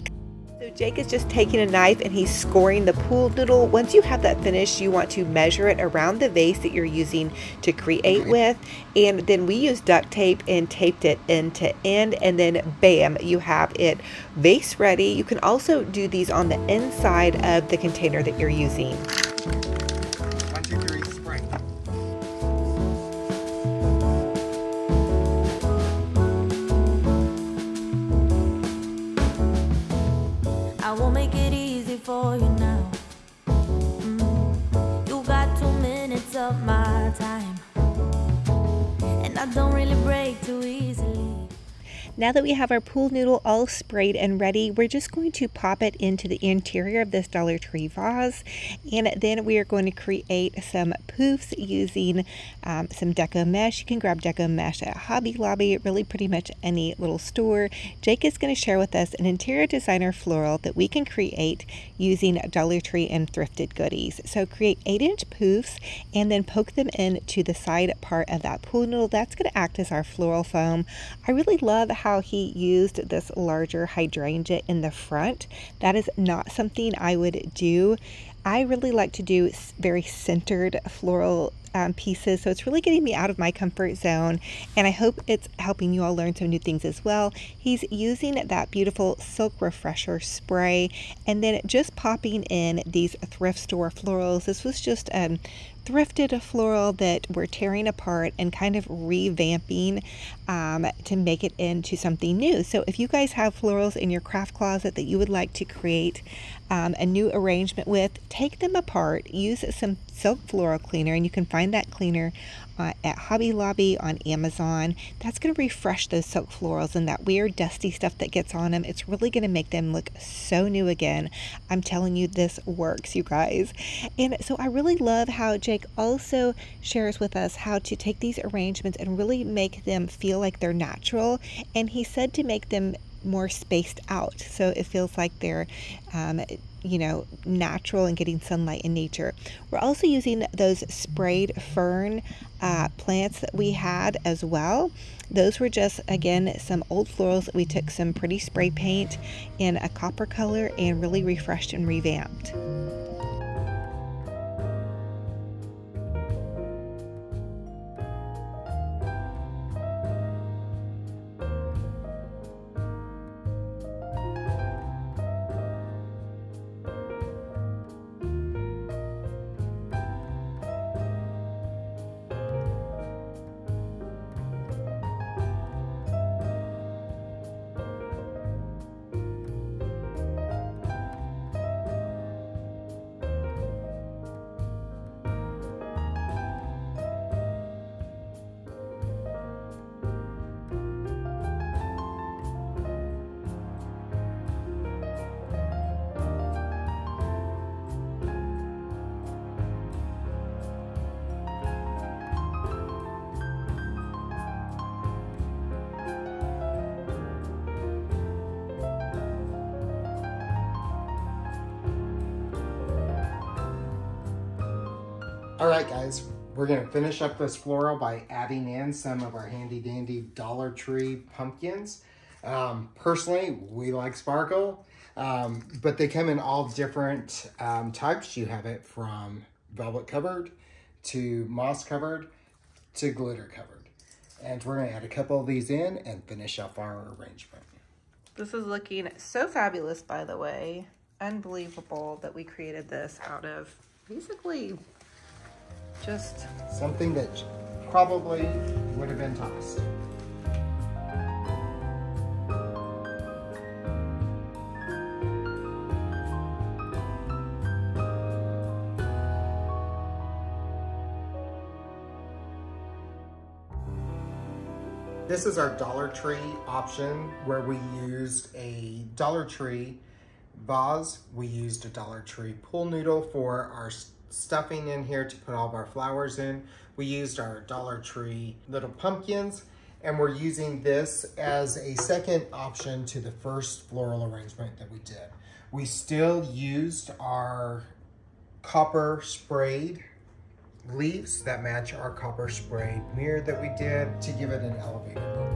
So Jake is just taking a knife and he's scoring the pool noodle. Once you have that finished, you want to measure it around the vase that you're using to create with. And then we used duct tape and taped it end to end, and then bam, you have it vase ready. You can also do these on the inside of the container that you're using. 1, 2, 3, spring. I won't make it easy for you now. You got 2 minutes of my time, and I don't really break too easily. Now that we have our pool noodle all sprayed and ready, we're just going to pop it into the interior of this Dollar Tree vase, and then we are going to create some poofs using some deco mesh. You can grab deco mesh at Hobby Lobby, really pretty much any little store. Jake is going to share with us an interior designer floral that we can create using Dollar Tree and thrifted goodies. So create 8-inch poofs and then poke them into the side part of that pool noodle. That's going to act as our floral foam. I really love how he used this larger hydrangea in the front. That is not something I would do. I really like to do very centered floral pieces, so it's really getting me out of my comfort zone, and I hope it's helping you all learn some new things as well. He's using that beautiful silk refresher spray and then just popping in these thrift store florals. This was just thrifted floral that we're tearing apart and kind of revamping to make it into something new. So if you guys have florals in your craft closet that you would like to create a new arrangement with, take them apart, use some silk floral cleaner, and you can find that cleaner at Hobby Lobby, on Amazon. That's going to refresh those silk florals and that weird dusty stuff that gets on them. It's really going to make them look so new again. I'm telling you, this works, you guys. And so I really love how Jake also shares with us how to take these arrangements and really make them feel like they're natural. And he said to make them more spaced out so it feels like they're you know, natural and getting sunlight in nature. We're also using those sprayed fern plants that we had as well. Those were just, again, some old florals that we took some pretty spray paint in a copper color and really refreshed and revamped. All right, guys, we're gonna finish up this floral by adding in some of our handy dandy Dollar Tree pumpkins. Personally, we like sparkle, but they come in all different types. You have it from velvet covered to moss covered to glitter covered. And we're gonna add a couple of these in and finish up our arrangement. This is looking so fabulous, by the way. Unbelievable that we created this out of basically just something that probably would have been tossed. This is our Dollar Tree option where we used a Dollar Tree vase. We used a Dollar Tree pool noodle for our stuffing in here to put all of our flowers in. We used our Dollar Tree little pumpkins, and we're using this as a second option to the first floral arrangement that we did. We still used our copper sprayed leaves that match our copper sprayed mirror that we did to give it an elevated look.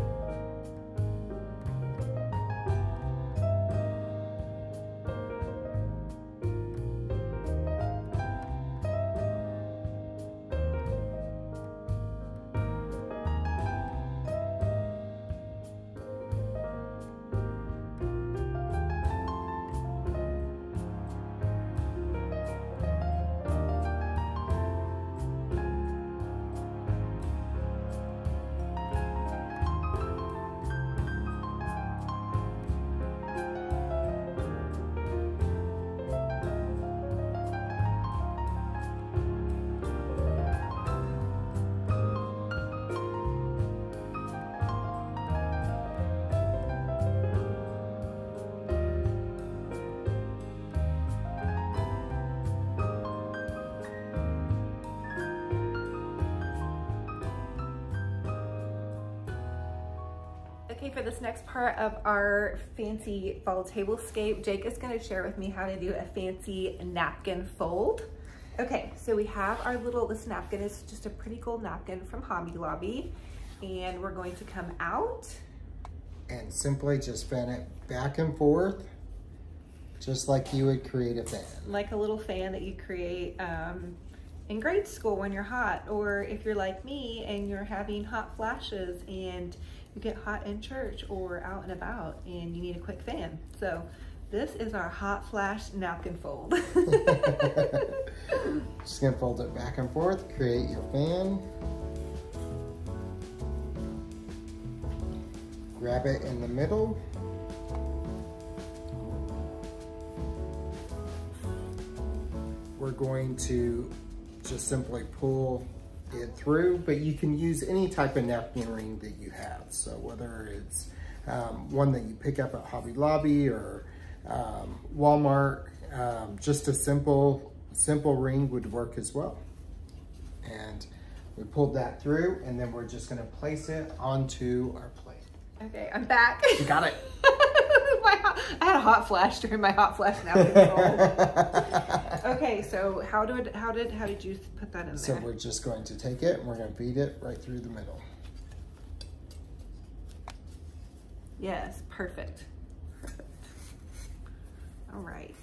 Okay, for this next part of our fancy fall tablescape, Jake is going to share with me how to do a fancy napkin fold. Okay, so we have our this napkin is just a pretty gold napkin from Hobby Lobby, and we're going to come out and simply just fan it back and forth, just like you would create a fan. Like a little fan that you create in grade school when you're hot, or if you're like me and you're having hot flashes and you get hot in church or out and about and you need a quick fan. So this is our hot flash napkin fold. Just gonna fold it back and forth, create your fan. Grab it in the middle. We're going to just simply pull it through, but you can use any type of napkin ring that you have. So whether it's one that you pick up at Hobby Lobby or Walmart, just a simple ring would work as well. And we pulled that through, and then we're just gonna place it onto our plate. Okay, I'm back. You got it. I had a hot flash during my hot flash napkin fold. Okay, so how did you put that in there? So we're just going to take it and we're going to feed it right through the middle. Yes, perfect. Perfect. All right.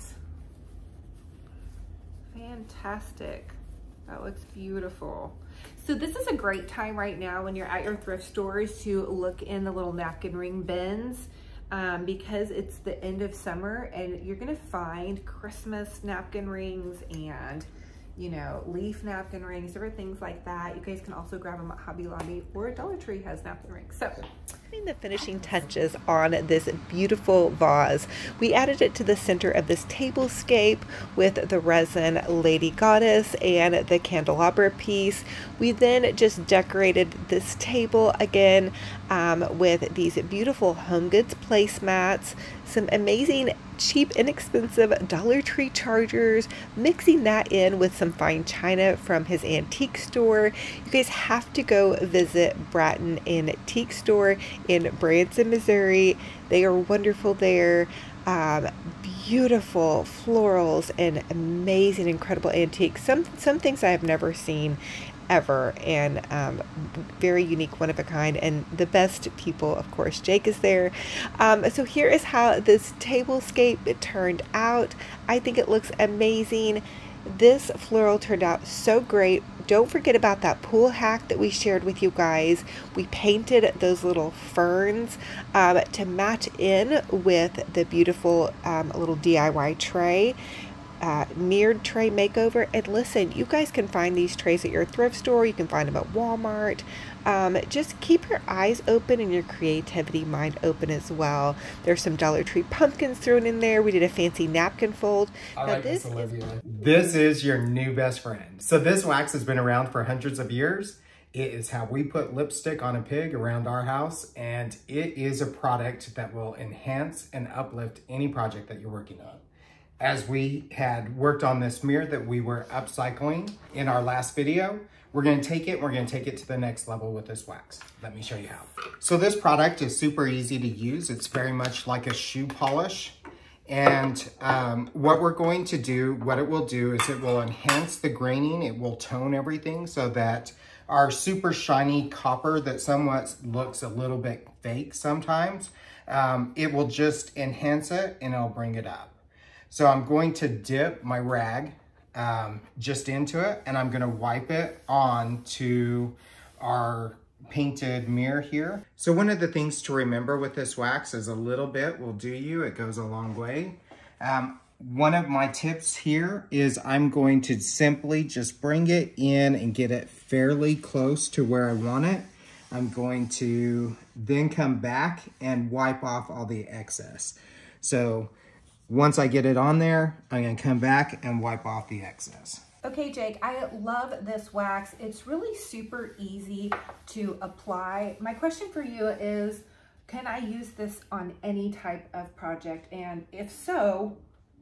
Fantastic. That looks beautiful. So this is a great time right now when you're at your thrift stores to look in the little napkin ring bins. Because it's the end of summer and you're gonna find Christmas napkin rings and, you know, leaf napkin rings, different things like that. You guys can also grab them at Hobby Lobby, or Dollar Tree has napkin rings. So putting the finishing touches on this beautiful vase, we added it to the center of this tablescape with the resin Lady Goddess and the candelabra piece. We then just decorated this table again with these beautiful Home Goods placemats, some amazing cheap, inexpensive Dollar Tree chargers, mixing that in with some fine china from his antique store. You guys have to go visit Bratton Antique Store in Branson, Missouri. They are wonderful there. Beautiful florals and amazing, incredible antiques. Some things I have never seen ever, and very unique, one of a kind, and the best people, of course. Jake is there. So here is how this tablescape turned out. I think it looks amazing. This floral turned out so great. Don't forget about that pool hack that we shared with you guys. We painted those little ferns to match in with the beautiful little DIY tray. Mirrored tray makeover. And listen, you guys can find these trays at your thrift store. You can find them at Walmart. Just keep your eyes open and your creativity mind open as well. There's some Dollar Tree pumpkins thrown in there. We did a fancy napkin fold. I like this, Olivia. This is your new best friend. So this wax has been around for hundreds of years. It is how we put lipstick on a pig around our house, and it is a product that will enhance and uplift any project that you're working on. As we had worked on this mirror that we were upcycling in our last video, we're going to take it to the next level with this wax. Let me show you how. So this product is super easy to use. It's very much like a shoe polish. And what we're going to do, what it will do is it will enhance the graining. It will tone everything so that our super shiny copper that somewhat looks a little bit fake sometimes, it will just enhance it and it'll bring it up. So I'm going to dip my rag just into it, and I'm going to wipe it on to our painted mirror here. So one of the things to remember with this wax is a little bit will do you. It goes a long way. One of my tips here is I'm going to simply just bring it in and get it fairly close to where I want it. I'm going to then come back and wipe off all the excess. So once I get it on there, I'm going to come back and wipe off the excess. Okay, Jake, I love this wax. It's really super easy to apply. My question for you is, can I use this on any type of project? And if so,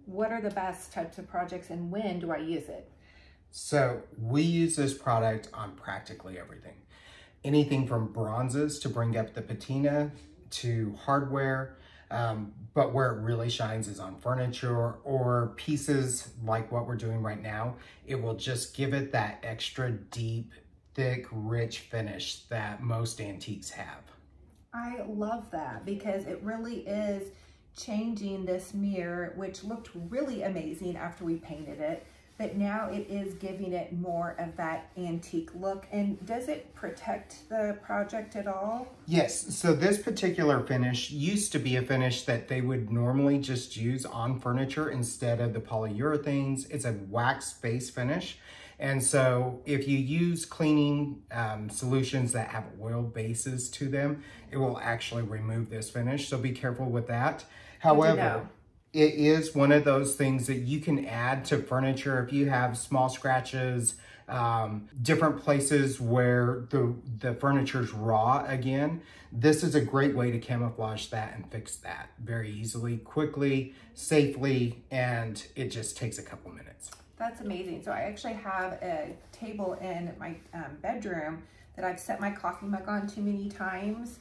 what are the best types of projects and when do I use it? So we use this product on practically everything. Anything from bronzes to bring up the patina to hardware. But where it really shines is on furniture or pieces like what we're doing right now. It will just give it that extra deep, thick, rich finish that most antiques have. I love that because it really is changing this mirror, which looked really amazing after we painted it, but now it is giving it more of that antique look. And does it protect the project at all? Yes, so this particular finish used to be a finish that they would normally just use on furniture instead of the polyurethanes. It's a wax-based finish. And so if you use cleaning solutions that have oil bases to them, it will actually remove this finish. So be careful with that. However, it is one of those things that you can add to furniture if you have small scratches, different places where the furniture's raw again. This is a great way to camouflage that and fix that very easily, quickly, safely, and it just takes a couple minutes. That's amazing. So I actually have a table in my bedroom that I've set my coffee mug on too many times.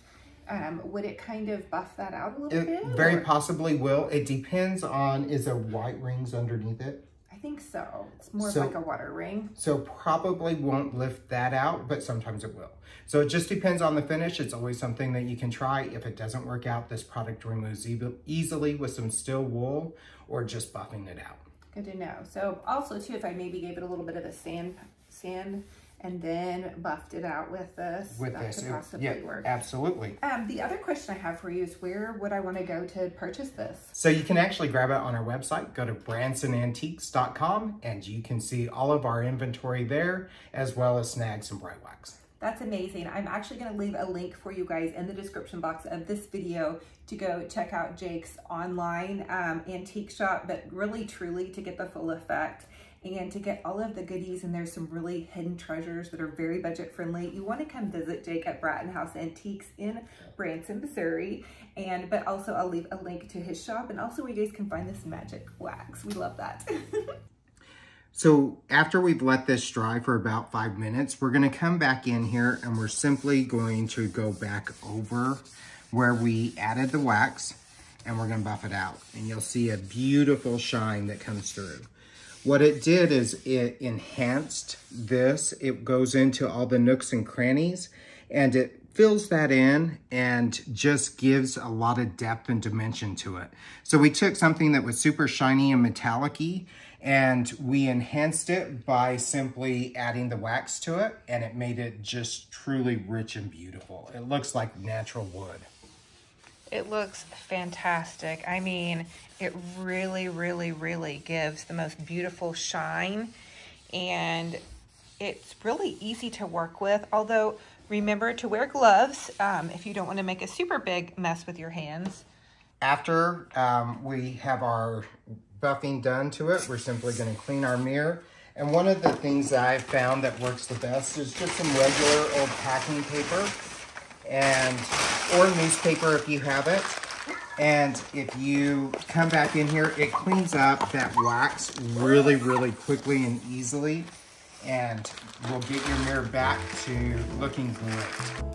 Would it kind of buff that out a little bit? Very possibly will. It depends on, is there white rings underneath it? I think so. It's more like a water ring. So probably won't lift that out, but sometimes it will. So it just depends on the finish. It's always something that you can try. If it doesn't work out, this product removes easily with some steel wool or just buffing it out. Good to know. So also too, if I maybe gave it a little bit of a sand and then buffed it out with this, could possibly work. Absolutely. The other question I have for you is, where would I want to go to purchase this? So you can actually grab it on our website. Go to bransonantiques.com and you can see all of our inventory there, as well as snag some bright wax. That's amazing. I'm actually going to leave a link for you guys in the description box of this video to go check out Jake's online antique shop, but really truly to get the full effect and to get all of the goodies. And there's some really hidden treasures that are very budget friendly. You want to come visit Jake at Bratton House Antiques in Branson, Missouri. But also I'll leave a link to his shop and also where you guys can find this magic wax. We love that. So after we've let this dry for about 5 minutes, we're gonna come back in here and we're simply going to go back over where we added the wax and we're gonna buff it out. And you'll see a beautiful shine that comes through. What it did is it enhanced this. It goes into all the nooks and crannies and it fills that in and just gives a lot of depth and dimension to it. So we took something that was super shiny and metallic-y and we enhanced it by simply adding the wax to it, and it made it just truly rich and beautiful. It looks like natural wood. It looks fantastic. I mean, it really, really, really gives the most beautiful shine, and it's really easy to work with, although remember to wear gloves if you don't want to make a super big mess with your hands. After we have our buffing done to it, we're simply going to clean our mirror. And one of the things that I've found that works the best is just some regular old packing paper or newspaper if you have it. And if you come back in here, it cleans up that wax really, really quickly and easily. And will get your mirror back to looking great.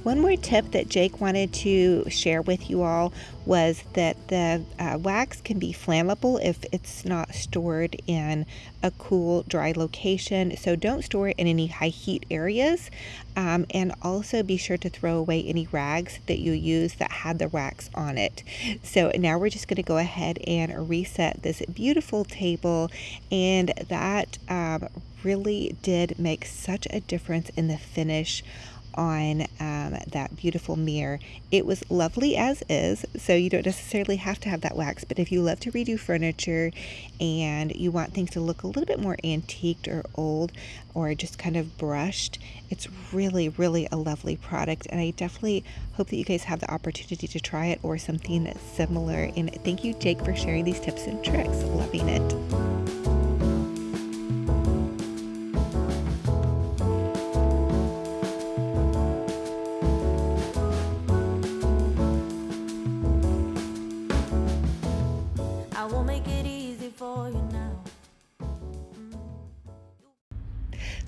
One more tip that Jake wanted to share with you all was that the wax can be flammable if it's not stored in a cool, dry location. So don't store it in any high heat areas. And also be sure to throw away any rags that you use that had the wax on it. So now we're just going to go ahead and reset this beautiful table, and that really did make such a difference in the finish on that beautiful mirror. It was lovely as is, so you don't necessarily have to have that wax, but if you love to redo furniture and you want things to look a little bit more antiqued or old or just kind of brushed, it's really, really a lovely product, and I definitely hope that you guys have the opportunity to try it or something similar. And thank you, Jake, for sharing these tips and tricks. Loving it.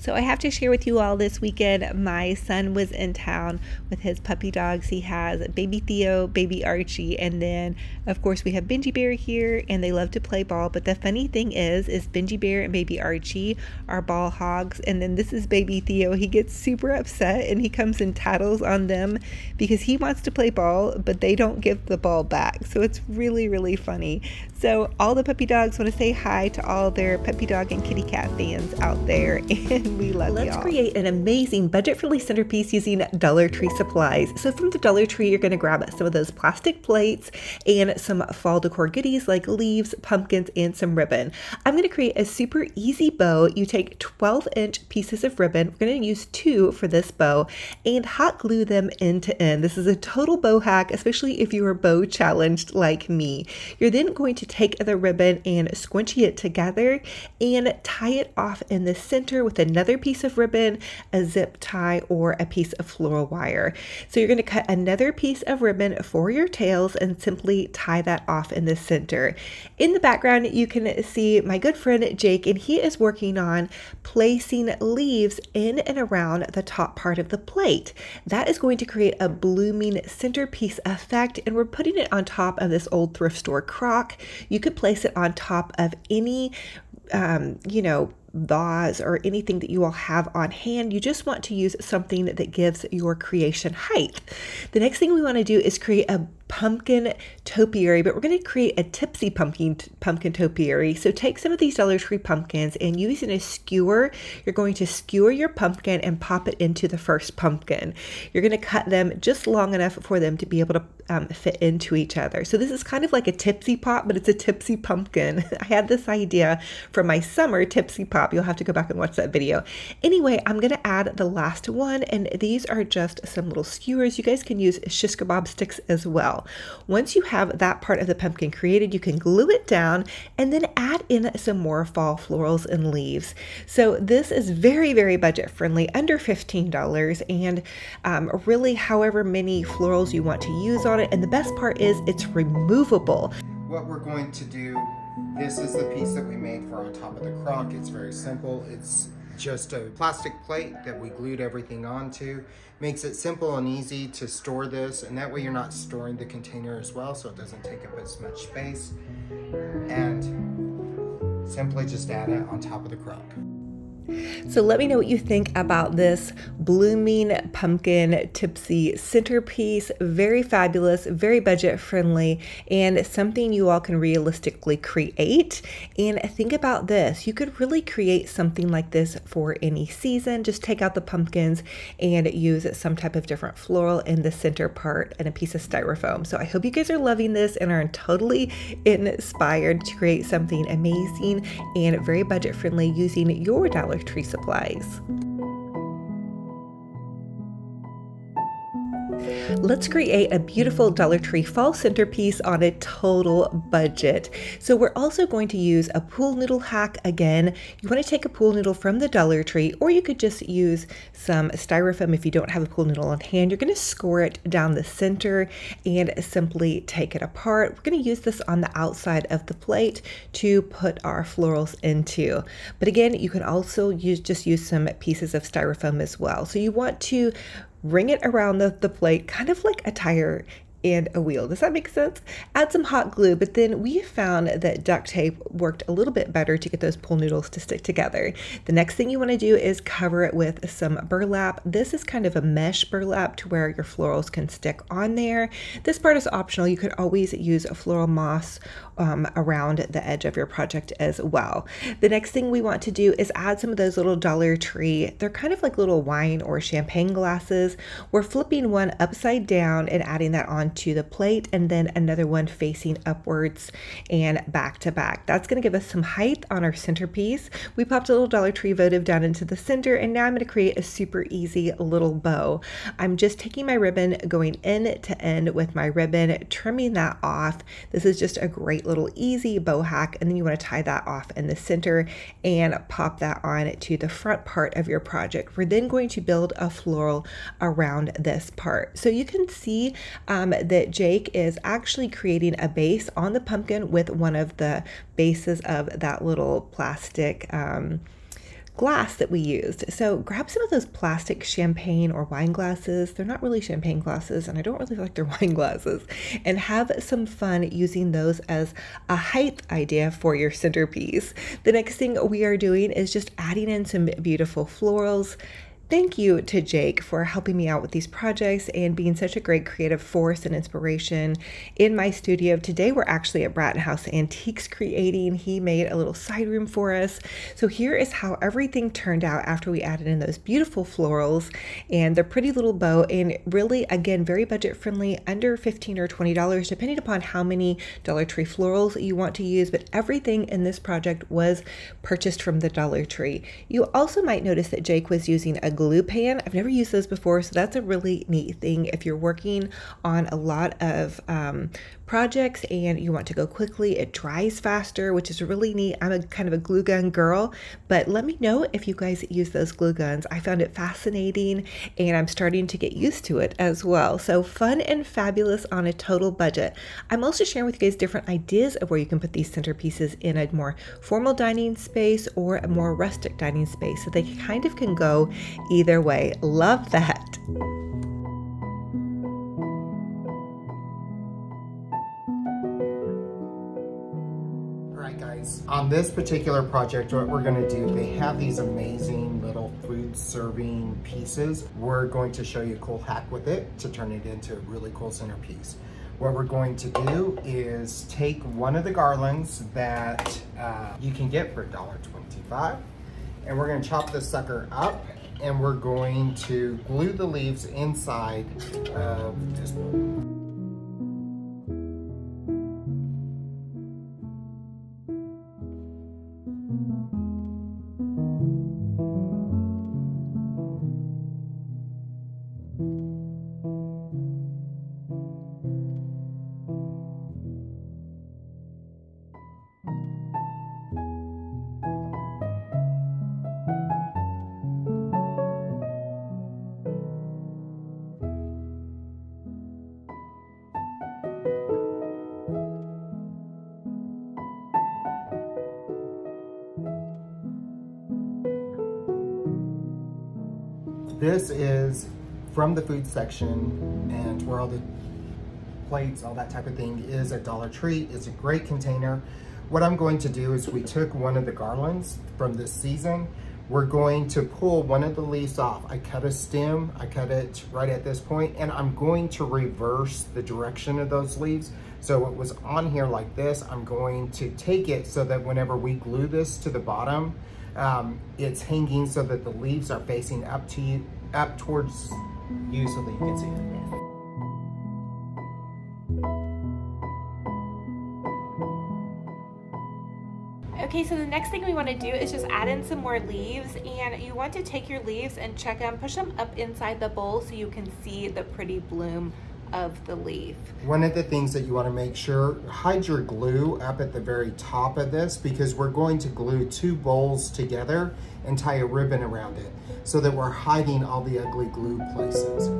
So I have to share with you all this weekend, my son was in town with his puppy dogs. He has baby Theo, baby Archie, and then of course we have Benji Bear here, and they love to play ball. But the funny thing is Benji Bear and baby Archie are ball hogs, and then this is baby Theo. He gets super upset and he comes and tattles on them because he wants to play ball, but they don't give the ball back. So it's really, really funny. So all the puppy dogs want to say hi to all their puppy dog and kitty cat fans out there, and we love y'all. Let's create an amazing budget-friendly centerpiece using Dollar Tree supplies. So from the Dollar Tree, you're going to grab some of those plastic plates and some fall decor goodies like leaves, pumpkins, and some ribbon. I'm going to create a super easy bow. You take 12-inch pieces of ribbon. We're going to use 2 for this bow, and hot glue them end to end. This is a total bow hack, especially if you are bow challenged like me. You're then going to take the ribbon and squinchy it together and tie it off in the center with another piece of ribbon, a zip tie, or a piece of floral wire. So you're going to cut another piece of ribbon for your tails and simply tie that off in the center. In the background, you can see my good friend Jake, and he is working on placing leaves in and around the top part of the plate. That is going to create a blooming centerpiece effect, and we're putting it on top of this old thrift store crock. You could place it on top of any vase or anything that you all have on hand. You just want to use something that gives your creation height. The next thing we want to do is create a pumpkin topiary, but we're going to create a tipsy pumpkin topiary. So take some of these Dollar Tree pumpkins, and using a skewer, you're going to skewer your pumpkin and pop it into the first pumpkin. You're going to cut them just long enough for them to be able to fit into each other. So this is kind of like a tipsy pop, but it's a tipsy pumpkin. I had this idea for my summer tipsy pop. You'll have to go back and watch that video. Anyway, I'm going to add the last one, and these are just some little skewers. You guys can use shish kebab sticks as well. Once you have that part of the pumpkin created, you can glue it down and then add in some more fall florals and leaves. So this is very, very budget friendly, under $15, and really however many florals you want to use on it. And the best part is it's removable. What we're going to do This is the piece that we made for on top of the crock. It's very simple. It's just a plastic plate that we glued everything onto. Makes it simple and easy to store this, and that way you're not storing the container as well, so it doesn't take up as much space. And simply just add it on top of the crock. So let me know what you think about this blooming pumpkin tipsy centerpiece. Very fabulous, very budget friendly, and something you all can realistically create. And think about this, you could really create something like this for any season. Just take out the pumpkins and use some type of different floral in the center part and a piece of styrofoam. So I hope you guys are loving this and are totally inspired to create something amazing and very budget friendly using your Dollar Tree supplies. Let's create a beautiful Dollar Tree fall centerpiece on a total budget. So we're also going to use a pool noodle hack again. You want to take a pool noodle from the Dollar Tree, or you could just use some styrofoam if you don't have a pool noodle on hand. You're going to score it down the center and simply take it apart. We're going to use this on the outside of the plate to put our florals into. But again, you can also just use some pieces of styrofoam as well. So you want to ring it around the plate, kind of like a tire and a wheel. Does that make sense? Add some hot glue, but then we found that duct tape worked a little bit better to get those pool noodles to stick together. The next thing you want to do is cover it with some burlap. This is kind of a mesh burlap to where your florals can stick on there. This part is optional. You could always use a floral moss around the edge of your project as well. The next thing we want to do is add some of those little Dollar Tree, they're kind of like little wine or champagne glasses. We're flipping one upside down and adding that onto the plate, and then another one facing upwards and back to back. That's going to give us some height on our centerpiece. We popped a little Dollar Tree votive down into the center, and now I'm going to create a super easy little bow. I'm just taking my ribbon, going end to end with my ribbon, trimming that off. This is just a great little easy bow hack, and then you want to tie that off in the center and pop that on to the front part of your project. We're then going to build a floral around this part. So you can see that Jake is actually creating a base on the pumpkin with one of the bases of that little plastic glass that we used. So grab some of those plastic champagne or wine glasses. They're not really champagne glasses, and I don't really like their wine glasses, and have some fun using those as a height idea for your centerpiece. The next thing we are doing is just adding in some beautiful florals. Thank you to Jake for helping me out with these projects and being such a great creative force and inspiration in my studio. Today we're actually at Bratton House Antiques creating. He made a little side room for us. So here is how everything turned out after we added in those beautiful florals and the pretty little bow, and really, again, very budget friendly, under $15 or $20 depending upon how many Dollar Tree florals you want to use, but everything in this project was purchased from the Dollar Tree. You also might notice that Jake was using a glue pan. I've never used those before, so that's a really neat thing if you're working on a lot of projects and you want to go quickly. It dries faster, which is really neat. I'm a kind of a glue gun girl, but let me know if you guys use those glue guns. I found it fascinating and I'm starting to get used to it as well. So fun and fabulous on a total budget. I'm also sharing with you guys different ideas of where you can put these centerpieces in a more formal dining space or a more rustic dining space, so they kind of can go either way. Love that. On this particular project, what we're going to do, they have these amazing little food serving pieces. We're going to show you a cool hack with it to turn it into a really cool centerpiece. What we're going to do is take one of the garlands that you can get for $1.25, and we're going to chop this sucker up, and we're going to glue the leaves inside of this bowl. this is from the food section, and where all the plates, all that type of thing is at Dollar Tree. It's a great container. What I'm going to do is we took one of the garlands from this season. We're going to pull one of the leaves off. I cut a stem, I cut it right at this point, and I'm going to reverse the direction of those leaves. So it was on here like this. I'm going to take it so that whenever we glue this to the bottom, it's hanging so that the leaves are facing up to you, up towards you, so that you can see it. Okay, so the next thing we want to do is just add in some more leaves, and you want to take your leaves and check them, push them up inside the bowl so you can see the pretty bloom of the leaf. One of the things that you want to make sure, hide your glue up at the very top of this, because we're going to glue 2 bowls together and tie a ribbon around it so that we're hiding all the ugly glue places.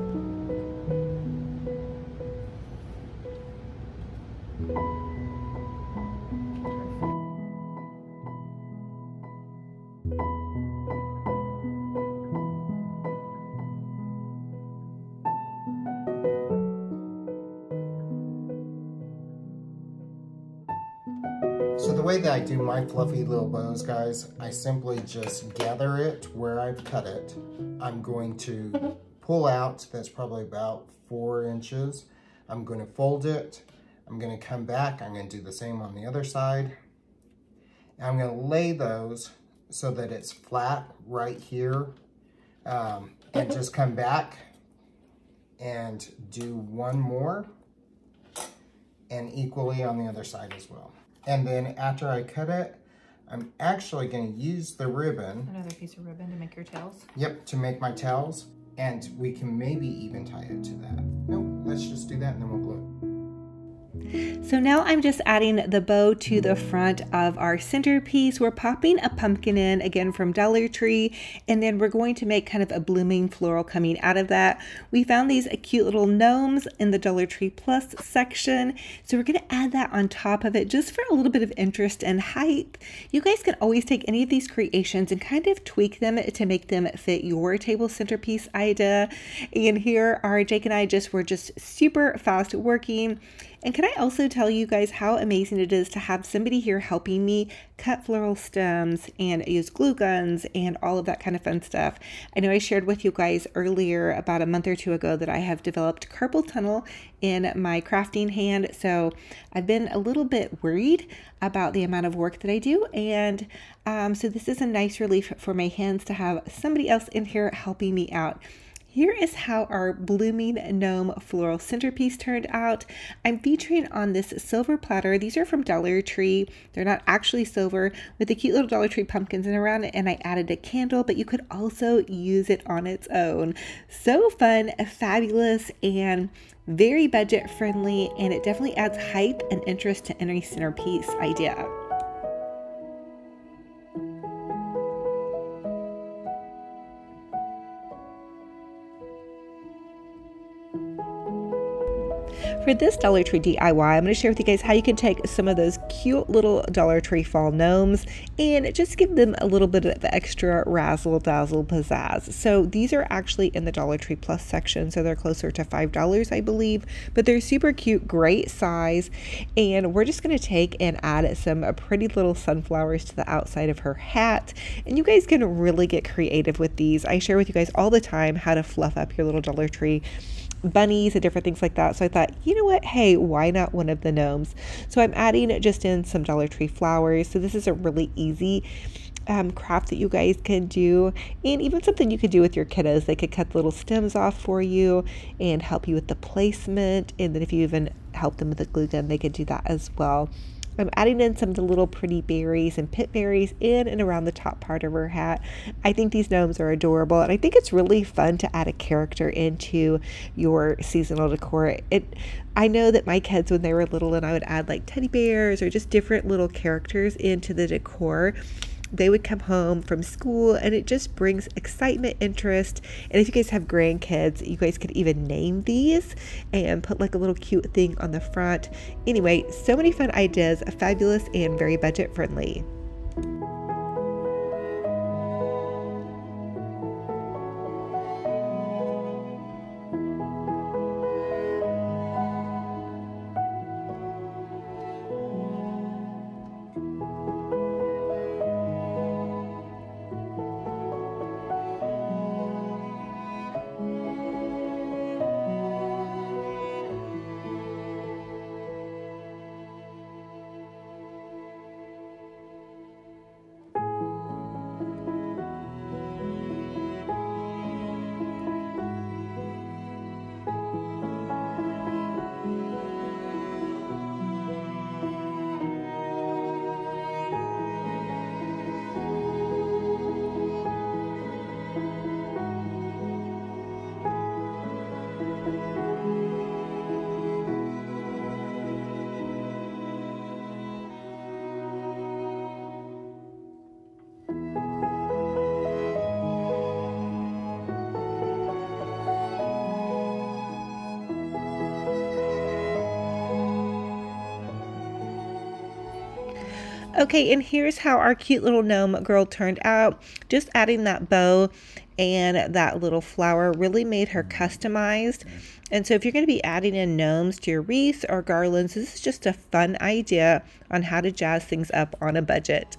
So the way that I do my fluffy little bows, guys, I simply just gather it where I've cut it. I'm going to pull out, that's probably about 4 inches. I'm going to fold it. I'm going to come back. I'm going to do the same on the other side. And I'm going to lay those so that it's flat right here. And just come back and do one more, and equally on the other side as well. And then after I cut it, I'm actually going to use the ribbon. Another piece of ribbon to make your tails? Yep, to make my tails. And we can maybe even tie it to that. Nope, let's just do that and then we'll glue it. So now I'm just adding the bow to the front of our centerpiece. We're popping a pumpkin in, again from Dollar Tree, and then we're going to make kind of a blooming floral coming out of that. We found these cute little gnomes in the Dollar Tree Plus section, so we're going to add that on top of it just for a little bit of interest and height. You guys can always take any of these creations and kind of tweak them to make them fit your table centerpiece idea. And here are Jake and I were just super fast working. And can I also tell you guys how amazing it is to have somebody here helping me cut floral stems and use glue guns and all of that kind of fun stuff. I know I shared with you guys earlier about a month or 2 ago that I have developed carpal tunnel in my crafting hand. So I've been a little bit worried about the amount of work that I do. And so this is a nice relief for my hands to have somebody else in here helping me out. Here is how our blooming gnome floral centerpiece turned out. I'm featuring on this silver platter. These are from Dollar Tree. They're not actually silver, with the cute little Dollar Tree pumpkins in around it, and I added a candle, but you could also use it on its own. So fun, fabulous, and very budget friendly, and it definitely adds height and interest to any centerpiece idea. For this Dollar Tree DIY, I'm going to share with you guys how you can take some of those cute little Dollar Tree fall gnomes and just give them a little bit of extra razzle dazzle pizzazz. So these are actually in the Dollar Tree Plus section, so they're closer to $5, I believe, but they're super cute, great size, and we're just going to take and add some pretty little sunflowers to the outside of her hat. And you guys can really get creative with these. I share with you guys all the time how to fluff up your little Dollar Tree bunnies and different things like that. So I thought, you know what, hey, why not one of the gnomes? So I'm adding just in some Dollar Tree flowers. So this is a really easy craft that you guys can do, and even something you could do with your kiddos. They could cut the little stems off for you and help you with the placement, and then if you even help them with the glue gun, they could do that as well. I'm adding in some of the little pretty berries and pit berries in and around the top part of her hat. I think these gnomes are adorable, and I think it's really fun to add a character into your seasonal decor. I know that my kids, when they were little and I would add like teddy bears or just different little characters into the decor, they would come home from school and it just brings excitement, interest. And if you guys have grandkids, you guys could even name these and put like a little cute thing on the front. Anyway, so many fun ideas, fabulous and very budget friendly. Okay, and here's how our cute little gnome girl turned out. Just adding that bow and that little flower really made her customized. And so if you're going to be adding in gnomes to your wreaths or garlands, this is just a fun idea on how to jazz things up on a budget.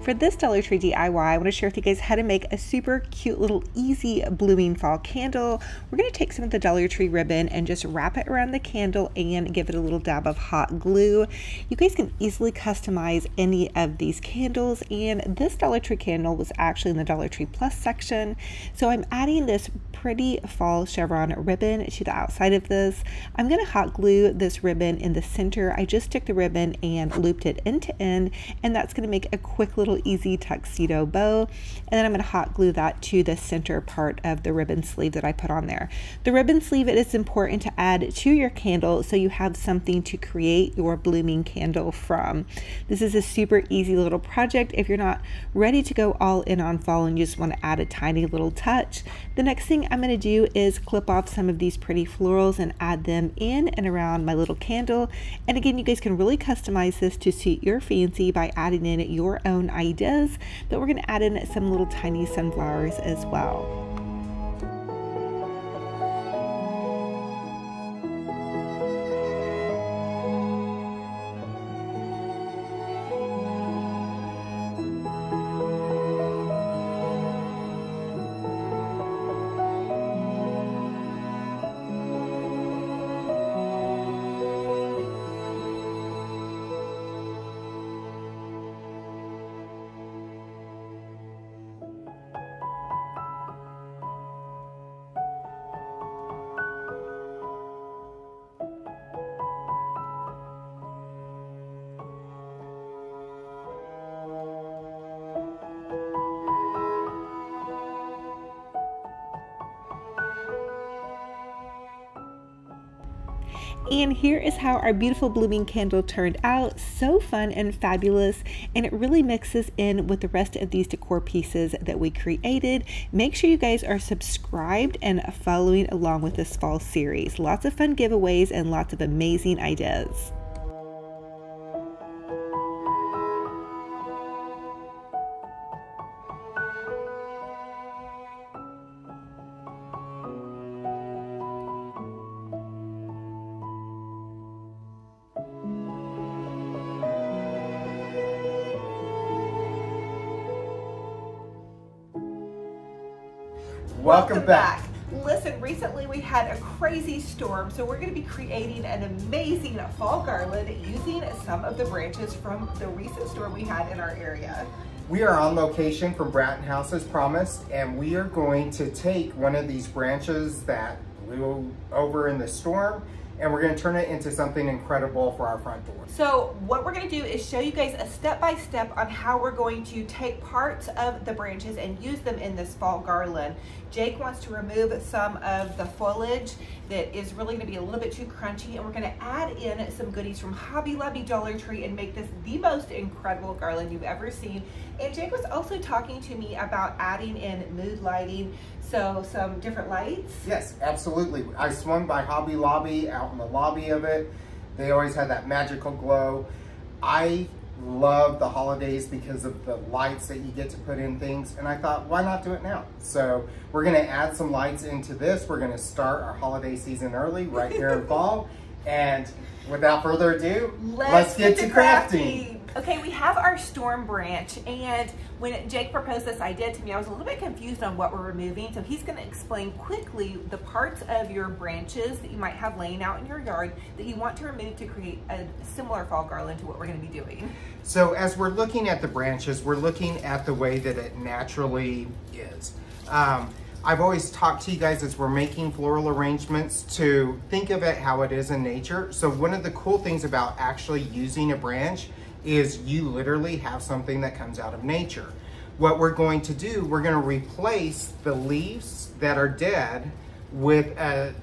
For this Dollar Tree DIY, I want to share with you guys how to make a super cute little easy blooming fall candle. We're going to take some of the Dollar Tree ribbon and just wrap it around the candle and give it a little dab of hot glue. You guys can easily customize any of these candles, and this Dollar Tree candle was actually in the Dollar Tree Plus section. So I'm adding this pretty fall chevron ribbon to the outside of this. I'm going to hot glue this ribbon in the center. I just took the ribbon and looped it end to end, and that's going to make a quick little easy tuxedo bow. And then I'm going to hot glue that to the center part of the ribbon sleeve that I put on there. The ribbon sleeve, it is important to add to your candle so you have something to create your blooming candle from. This is a super easy little project if you're not ready to go all in on fall and you just want to add a tiny little touch. The next thing I'm going to do is clip off some of these pretty florals and add them in and around my little candle. And again, you guys can really customize this to suit your fancy by adding in your own ideas, but we're going to add in some little tiny sunflowers as well. And here is how our beautiful blooming candle turned out. So fun and fabulous, and it really mixes in with the rest of these decor pieces that we created. Make sure you guys are subscribed and following along with this fall series. Lots of fun giveaways and lots of amazing ideas. Welcome back. Listen, recently we had a crazy storm, so we're going to be creating an amazing fall garland using some of the branches from the recent storm we had in our area. We are on location from Bratton House as promised, and we are going to take one of these branches that blew over in the storm, and we're going to turn it into something incredible for our front door. So what we're going to do is show you guys a step-by-step on how we're going to take parts of the branches and use them in this fall garland. Jake wants to remove some of the foliage that is really going to be a little bit too crunchy, and we're going to add in some goodies from Hobby Lobby, Dollar Tree, and make this the most incredible garland you've ever seen. And Jake was also talking to me about adding in mood lighting, so some different lights. Yes, absolutely. I swung by Hobby Lobby out in the lobby of it. They always had that magical glow. I love the holidays because of the lights that you get to put in things, and I thought, why not do it now? So we're going to add some lights into this. We're going to start our holiday season early right here in fall, and without further ado, let's get to crafting. Okay, we have our storm branch, and when Jake proposed this idea to me, I was a little bit confused on what we're removing, so he's going to explain quickly the parts of your branches that you might have laying out in your yard that you want to remove to create a similar fall garland to what we're going to be doing. So as we're looking at the branches, we're looking at the way that it naturally is. I've always talked to you guys as we're making floral arrangements to think of it how it is in nature. So one of the cool things about actually using a branch is you literally have something that comes out of nature. What we're going to do, we're going to replace the leaves that are dead with a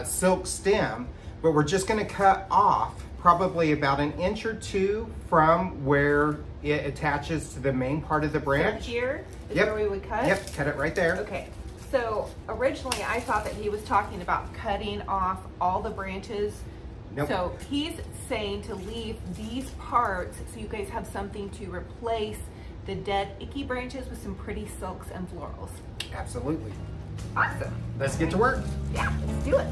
silk stem, but we're just going to cut off probably about 1 inch or 2 from where it attaches to the main part of the branch. So here is Yep. where we would cut? Yep, cut it right there. Okay, so originally I thought that he was talking about cutting off all the branches. Nope. So he's saying to leave these parts so you guys have something to replace the dead icky branches with some pretty silks and florals. Absolutely. Awesome. Let's get to work. Yeah, let's do it.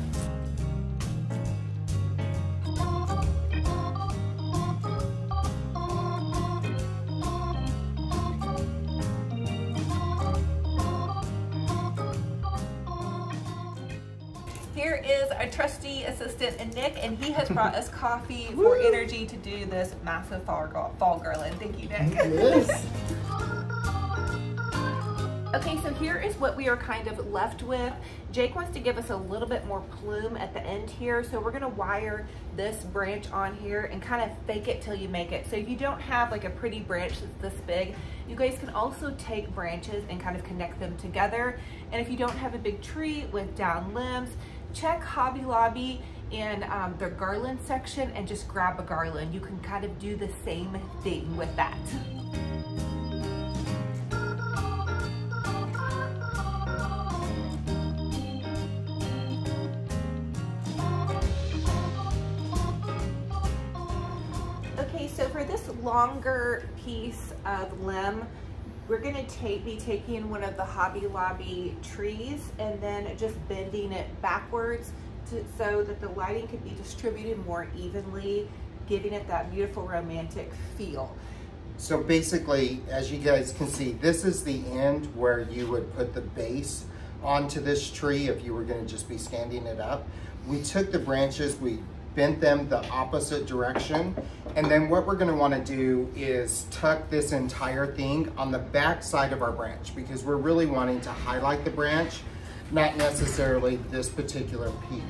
Here is our trusty assistant Nick, and he has brought us coffee for energy to do this massive fall garland. Thank you, Nick. Yes. Okay, so here is what we are kind of left with. Jake wants to give us a little bit more plume at the end here, so we're gonna wire this branch on here and kind of fake it till you make it. So if you don't have like a pretty branch that's this big, you guys can also take branches and kind of connect them together. And if you don't have a big tree with down limbs, check Hobby Lobby in their garland section and just grab a garland. You can kind of do the same thing with that. Okay, so for this longer piece of limb, we're gonna be taking one of the Hobby Lobby trees and then just bending it backwards so that the lighting could be distributed more evenly, giving it that beautiful romantic feel. So basically, as you guys can see, this is the end where you would put the base onto this tree if you were gonna just be standing it up. We took the branches, we bent them the opposite direction, and then what we're gonna wanna do is tuck this entire thing on the back side of our branch, because we're really wanting to highlight the branch, not necessarily this particular piece.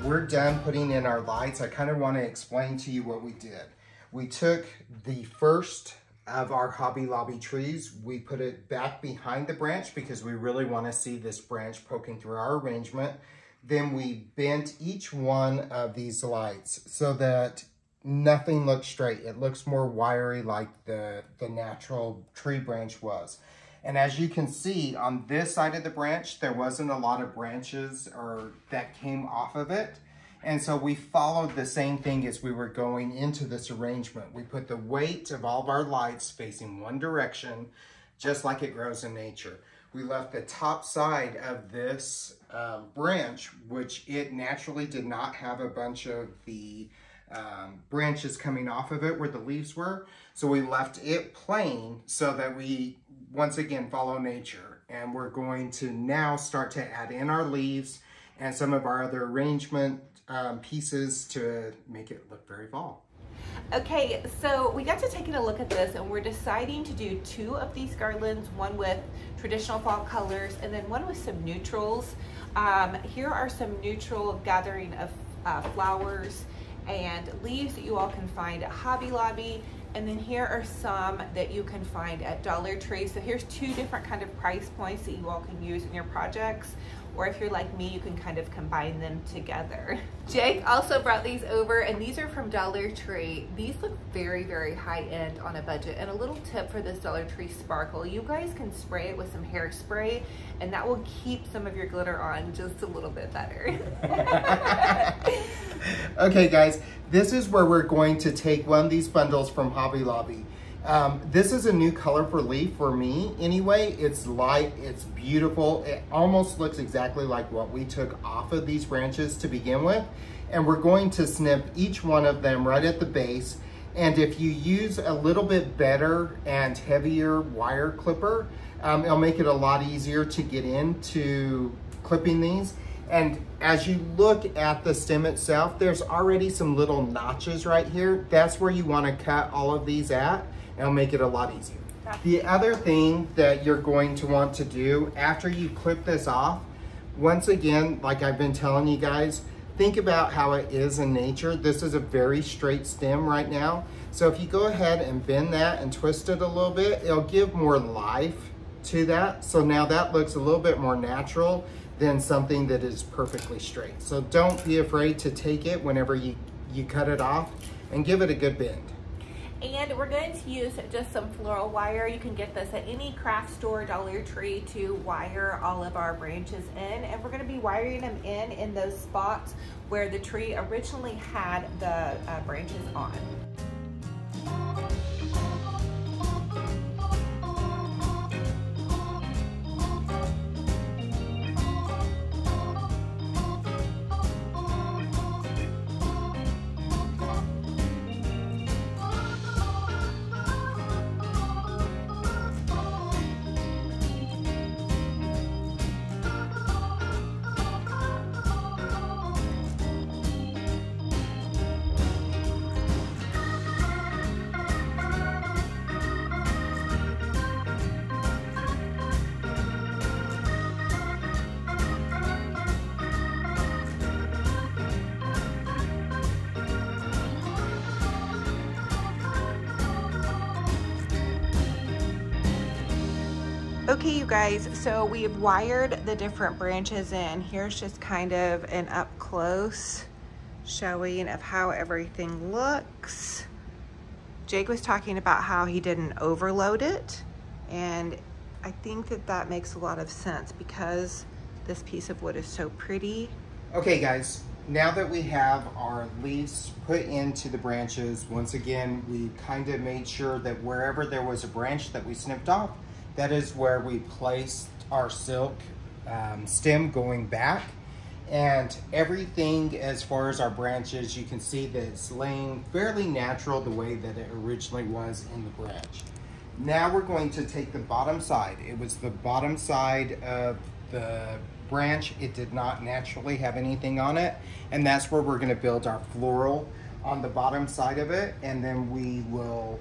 We're done putting in our lights. I kind of want to explain to you what we did. We took the first of our Hobby Lobby trees, we put it back behind the branch because we really want to see this branch poking through our arrangement. Then we bent each one of these lights so that nothing looks straight. It looks more wiry like the natural tree branch was. And as you can see on this side of the branch, there wasn't a lot of branches that came off of it. And so we followed the same thing as we were going into this arrangement. We put the weight of all of our lights facing one direction, just like it grows in nature. We left the top side of this branch, which it naturally did not have a bunch of the branches coming off of it where the leaves were. So we left it plain so that we, once again, follow nature. And we're going to now start to add in our leaves and some of our other arrangement pieces to make it look very fall. Okay, so we got to taking a look at this and we're deciding to do two of these garlands, one with traditional fall colors and then one with some neutrals. Here are some neutral gathering of flowers and leaves that you all can find at Hobby Lobby. And then here are some that you can find at Dollar Tree. So here's two different kind of price points that you all can use in your projects. Or if you're like me, you can kind of combine them together. Jake also brought these over and these are from Dollar Tree. These look very, very high end on a budget. And a little tip for this Dollar Tree sparkle, you guys can spray it with some hairspray and that will keep some of your glitter on just a little bit better. Okay guys, this is where we're going to take one of these bundles from Hobby Lobby. This is a new color for leaf for me anyway. It's light, it's beautiful. It almost looks exactly like what we took off of these branches to begin with. And we're going to snip each one of them right at the base. And if you use a little bit better and heavier wire clipper, it'll make it a lot easier to get into clipping these. And as you look at the stem itself, there's already some little notches right here. That's where you want to cut all of these at. It'll make it a lot easier. The other thing that you're going to want to do after you clip this off, once again, like I've been telling you guys, think about how it is in nature. This is a very straight stem right now. So if you go ahead and bend that and twist it a little bit, it'll give more life to that. So now that looks a little bit more natural than something that is perfectly straight. So don't be afraid to take it whenever you cut it off and give it a good bend. And we're going to use just some floral wire. You can get this at any craft store, Dollar Tree, to wire all of our branches in. And we're going to be wiring them in those spots where the tree originally had the branches on. Okay, you guys, so we've wired the different branches in. Here's just kind of an up close showing of how everything looks. Jake was talking about how he didn't overload it, and I think that that makes a lot of sense because this piece of wood is so pretty. Okay guys, now that we have our leaves put into the branches, once again, we kind of made sure that wherever there was a branch that we snipped off, that is where we placed our silk stem going back. And everything as far as our branches, you can see that it's laying fairly natural the way that it originally was in the branch. Now we're going to take the bottom side. It was the bottom side of the branch. It did not naturally have anything on it. And that's where we're gonna build our floral on the bottom side of it. And then we will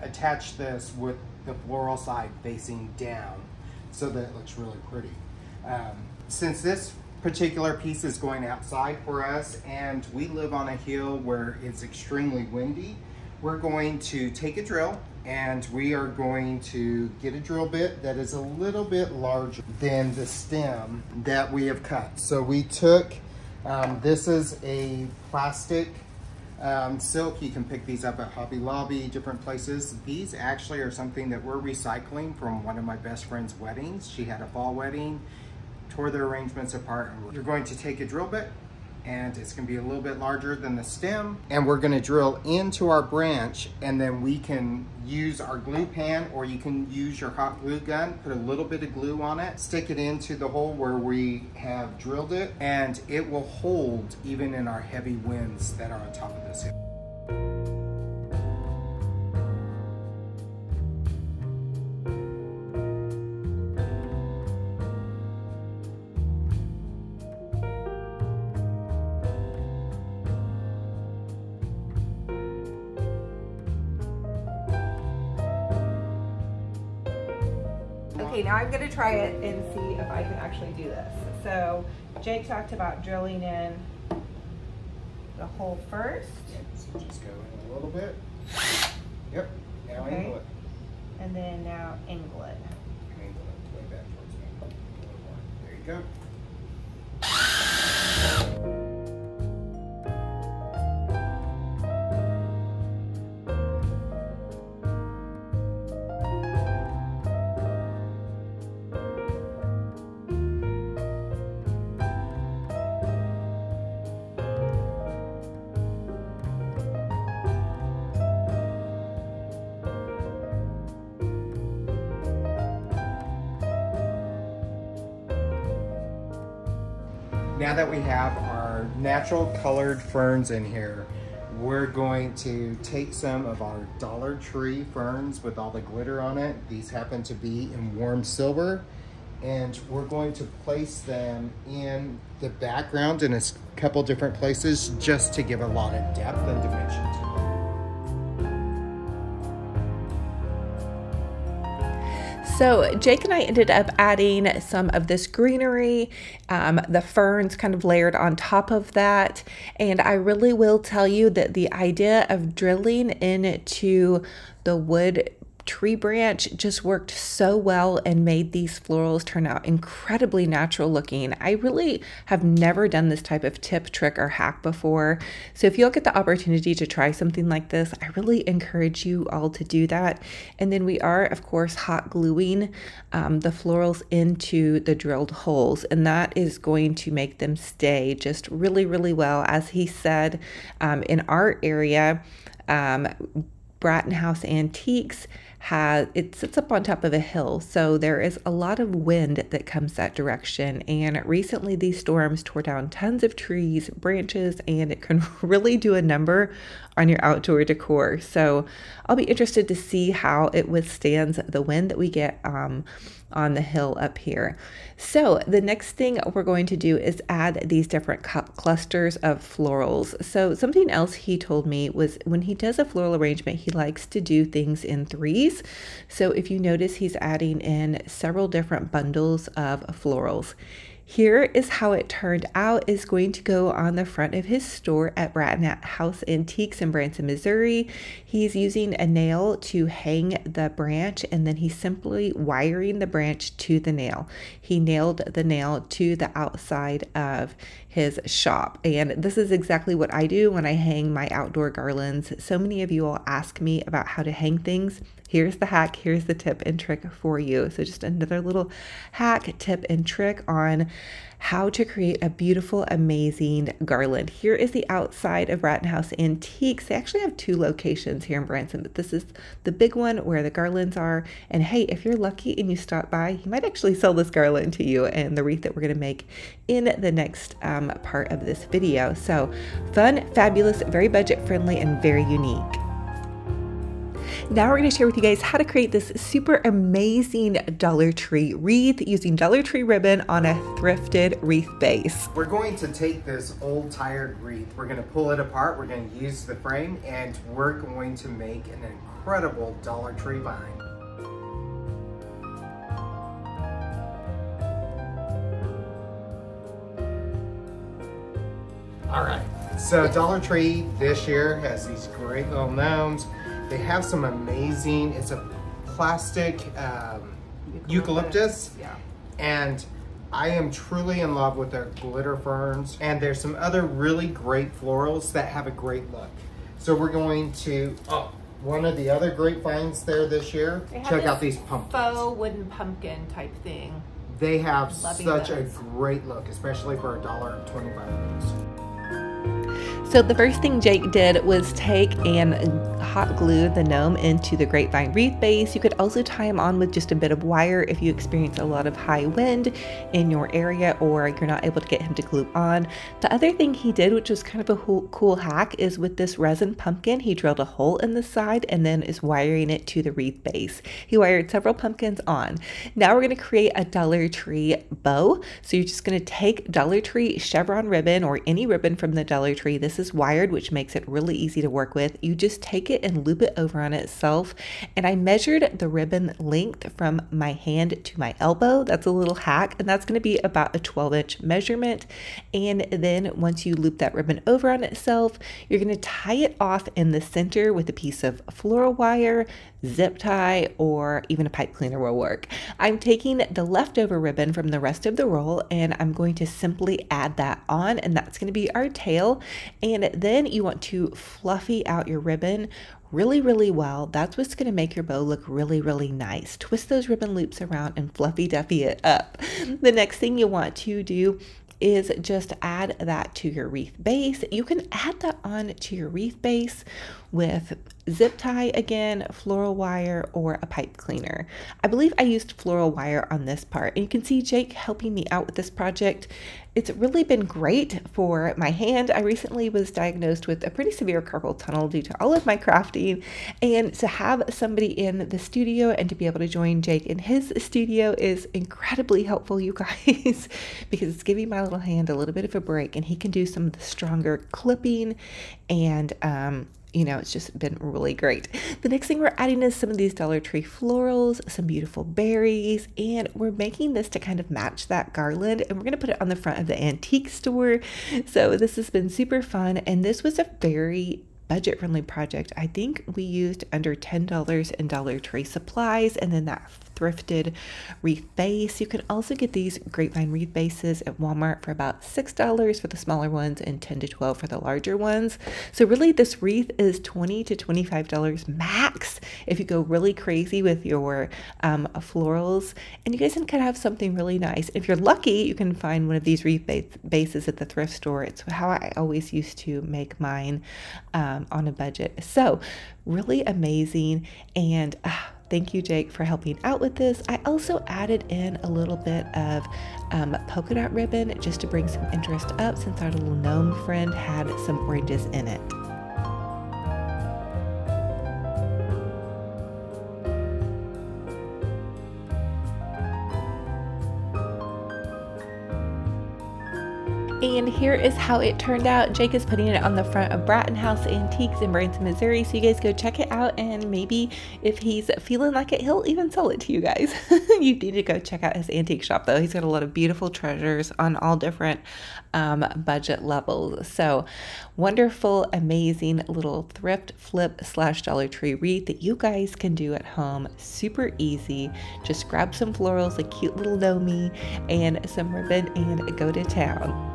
attach this with the floral side facing down so that it looks really pretty. Since this particular piece is going outside for us and we live on a hill where it's extremely windy, we're going to take a drill and we are going to get a drill bit that is a little bit larger than the stem that we have cut. So we took, this is a plastic silk. You can pick these up at Hobby Lobby, different places. These actually are something that we're recycling from one of my best friend's weddings. She had a fall wedding, tore the arrangements apart. You're going to take a drill bit and it's gonna be a little bit larger than the stem, and we're gonna drill into our branch, and then we can use our glue pan or you can use your hot glue gun, put a little bit of glue on it, stick it into the hole where we have drilled it, and it will hold even in our heavy winds that are on top of this hill. Okay, now I'm gonna try it and see if I can actually do this. So Jake talked about drilling in the hole first. So just go in a little bit. Yep, now Okay. angle it. And then now angle it. Angle it way back towards me. A little more. There you go. Now that we have our natural colored ferns in here, we're going to take some of our Dollar Tree ferns with all the glitter on it. These happen to be in warm silver, and we're going to place them in the background in a couple different places just to give a lot of depth and dimension to it. So Jake and I ended up adding some of this greenery, the ferns kind of layered on top of that. And I really will tell you that the idea of drilling into the wood tree branch just worked so well and made these florals turn out incredibly natural looking. I really have never done this type of tip, trick, or hack before. So if you'll get the opportunity to try something like this, I really encourage you all to do that. And then we are, of course, hot gluing the florals into the drilled holes, and that is going to make them stay just really, really well. As he said, in our area, Bratton House Antiques it sits up on top of a hill, so there is a lot of wind that comes that direction, and recently these storms tore down tons of trees, branches, and it can really do a number on your outdoor decor. So I'll be interested to see how it withstands the wind that we get on the hill up here. So the next thing we're going to do is add these different clusters of florals. So something else he told me was when he does a floral arrangement, he likes to do things in threes. So if you notice, he's adding in several different bundles of florals. Here is how it turned out. Is going to go on the front of his store at Bratton House Antiques in Branson, Missouri. He's using a nail to hang the branch, and then he's simply wiring the branch to the nail. He nailed the nail to the outside of his shop, and this is exactly what I do when I hang my outdoor garlands. So many of you all ask me about how to hang things. Here's the hack, here's the tip and trick for you. So just another little hack, tip, and trick on how to create a beautiful, amazing garland. Here is the outside of Bratton House Antiques. They actually have two locations here in Branson, but this is the big one where the garlands are. And hey, if you're lucky and you stop by, he might actually sell this garland to you and the wreath that we're gonna make in the next part of this video. So fun, fabulous, very budget friendly, and very unique. Now we're going to share with you guys how to create this super amazing Dollar Tree wreath using Dollar Tree ribbon on a thrifted wreath base. We're going to take this old tired wreath, we're going to pull it apart, we're going to use the frame, and we're going to make an incredible Dollar Tree vine. All right, so Dollar Tree this year has these great little gnomes. They have some amazing, it's a plastic eucalyptus. Yeah. And I am truly in love with their glitter ferns. And there's some other really great florals that have a great look. So we're going to, one of the other great finds there this year, check out these pumpkins. Faux wooden pumpkin type thing. They have such a great look, especially for $1.25. So the first thing Jake did was take and hot glue the gnome into the grapevine wreath base. You could also tie him on with just a bit of wire if you experience a lot of high wind in your area or you're not able to get him to glue on. The other thing he did, which was kind of a cool hack, is with this resin pumpkin, he drilled a hole in the side and then is wiring it to the wreath base. He wired several pumpkins on. Now we're going to create a Dollar Tree bow. So you're just going to take Dollar Tree chevron ribbon or any ribbon from the Dollar Tree. This is wired, which makes it really easy to work with. You just take it and loop it over on itself. And I measured the ribbon length from my hand to my elbow. That's a little hack, and that's going to be about a 12-inch measurement. And then once you loop that ribbon over on itself, you're going to tie it off in the center with a piece of floral wire, zip tie, or even a pipe cleaner will work. I'm taking the leftover ribbon from the rest of the roll and I'm going to simply add that on, and that's going to be our tail. And then you want to fluffy out your ribbon really well. That's what's going to make your bow look really nice. Twist those ribbon loops around and fluffy duffy it up. The next thing you want to do is just add that to your wreath base. You can add that on to your wreath base with zip tie again, floral wire, or a pipe cleaner. I believe I used floral wire on this part, and you can see Jake helping me out with this project. It's really been great for my hand. I recently was diagnosed with a pretty severe carpal tunnel due to all of my crafting, and to have somebody in the studio and to be able to join Jake in his studio is incredibly helpful, you guys, because it's giving my little hand a little bit of a break, and he can do some of the stronger clipping and you know, it's just been really great. The next thing we're adding is some of these Dollar Tree florals, some beautiful berries, and we're making this to kind of match that garland, and we're going to put it on the front of the antique store. So this has been super fun, and this was a very budget-friendly project. I think we used under $10 in Dollar Tree supplies, and then that thrifted wreath base. You can also get these grapevine wreath bases at Walmart for about $6 for the smaller ones and $10 to $12 for the larger ones. So really this wreath is $20 to $25 max if you go really crazy with your florals, and you guys can kind of have something really nice. If you're lucky, you can find one of these wreath bases at the thrift store. It's how I always used to make mine on a budget. So really amazing, and thank you, Jake, for helping out with this. I also added in a little bit of polka dot ribbon just to bring some interest up, since our little gnome friend had some oranges in it. And here is how it turned out. Jake is putting it on the front of Bratton House Antiques in Branson, Missouri. So you guys go check it out, and maybe if he's feeling like it, he'll even sell it to you guys. You need to go check out his antique shop though. He's got a lot of beautiful treasures on all different budget levels. So wonderful, amazing little thrift flip / Dollar Tree wreath that you guys can do at home. Super easy. Just grab some florals, a cute little gnome, and some ribbon, and go to town.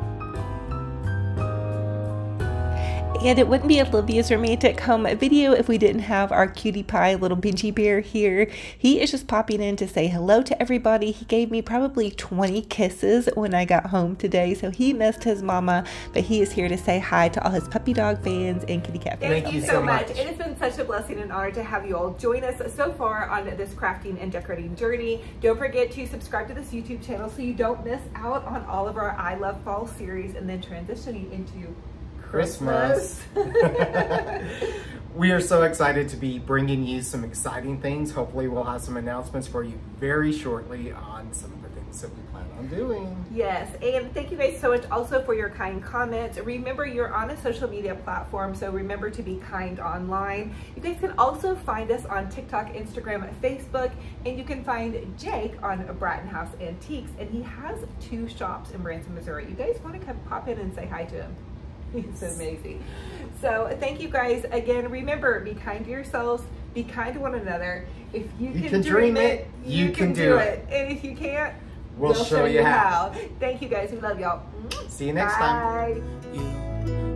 And it wouldn't be Olivia's romantic home video if we didn't have our cutie pie little Benji bear here. He is just popping in to say hello to everybody. He gave me probably 20 kisses when I got home today, so he missed his mama, but he is here to say hi to all his puppy dog fans and kitty cat fans. Thank you so much. It has been such a blessing and honor to have you all join us so far on this crafting and decorating journey. Don't forget to subscribe to this YouTube channel so you don't miss out on all of our I Love Fall series, and then transitioning into Christmas. We are so excited to be bringing you some exciting things. Hopefully we'll have some announcements for you very shortly on some of the things that we plan on doing. Yes, and thank you guys so much also for your kind comments. Remember, you're on a social media platform, so remember to be kind online. You guys can also find us on TikTok, Instagram, Facebook, and you can find Jake on Bratton House Antiques, and he has 2 shops in Branson, Missouri. You guys want to come pop in and say hi to him. He's amazing. So thank you guys again. Remember, be kind to yourselves, be kind to one another. If you can dream it, you can do it. And if you can't, we'll show you how. Thank you guys. We love y'all. See you next time. Bye.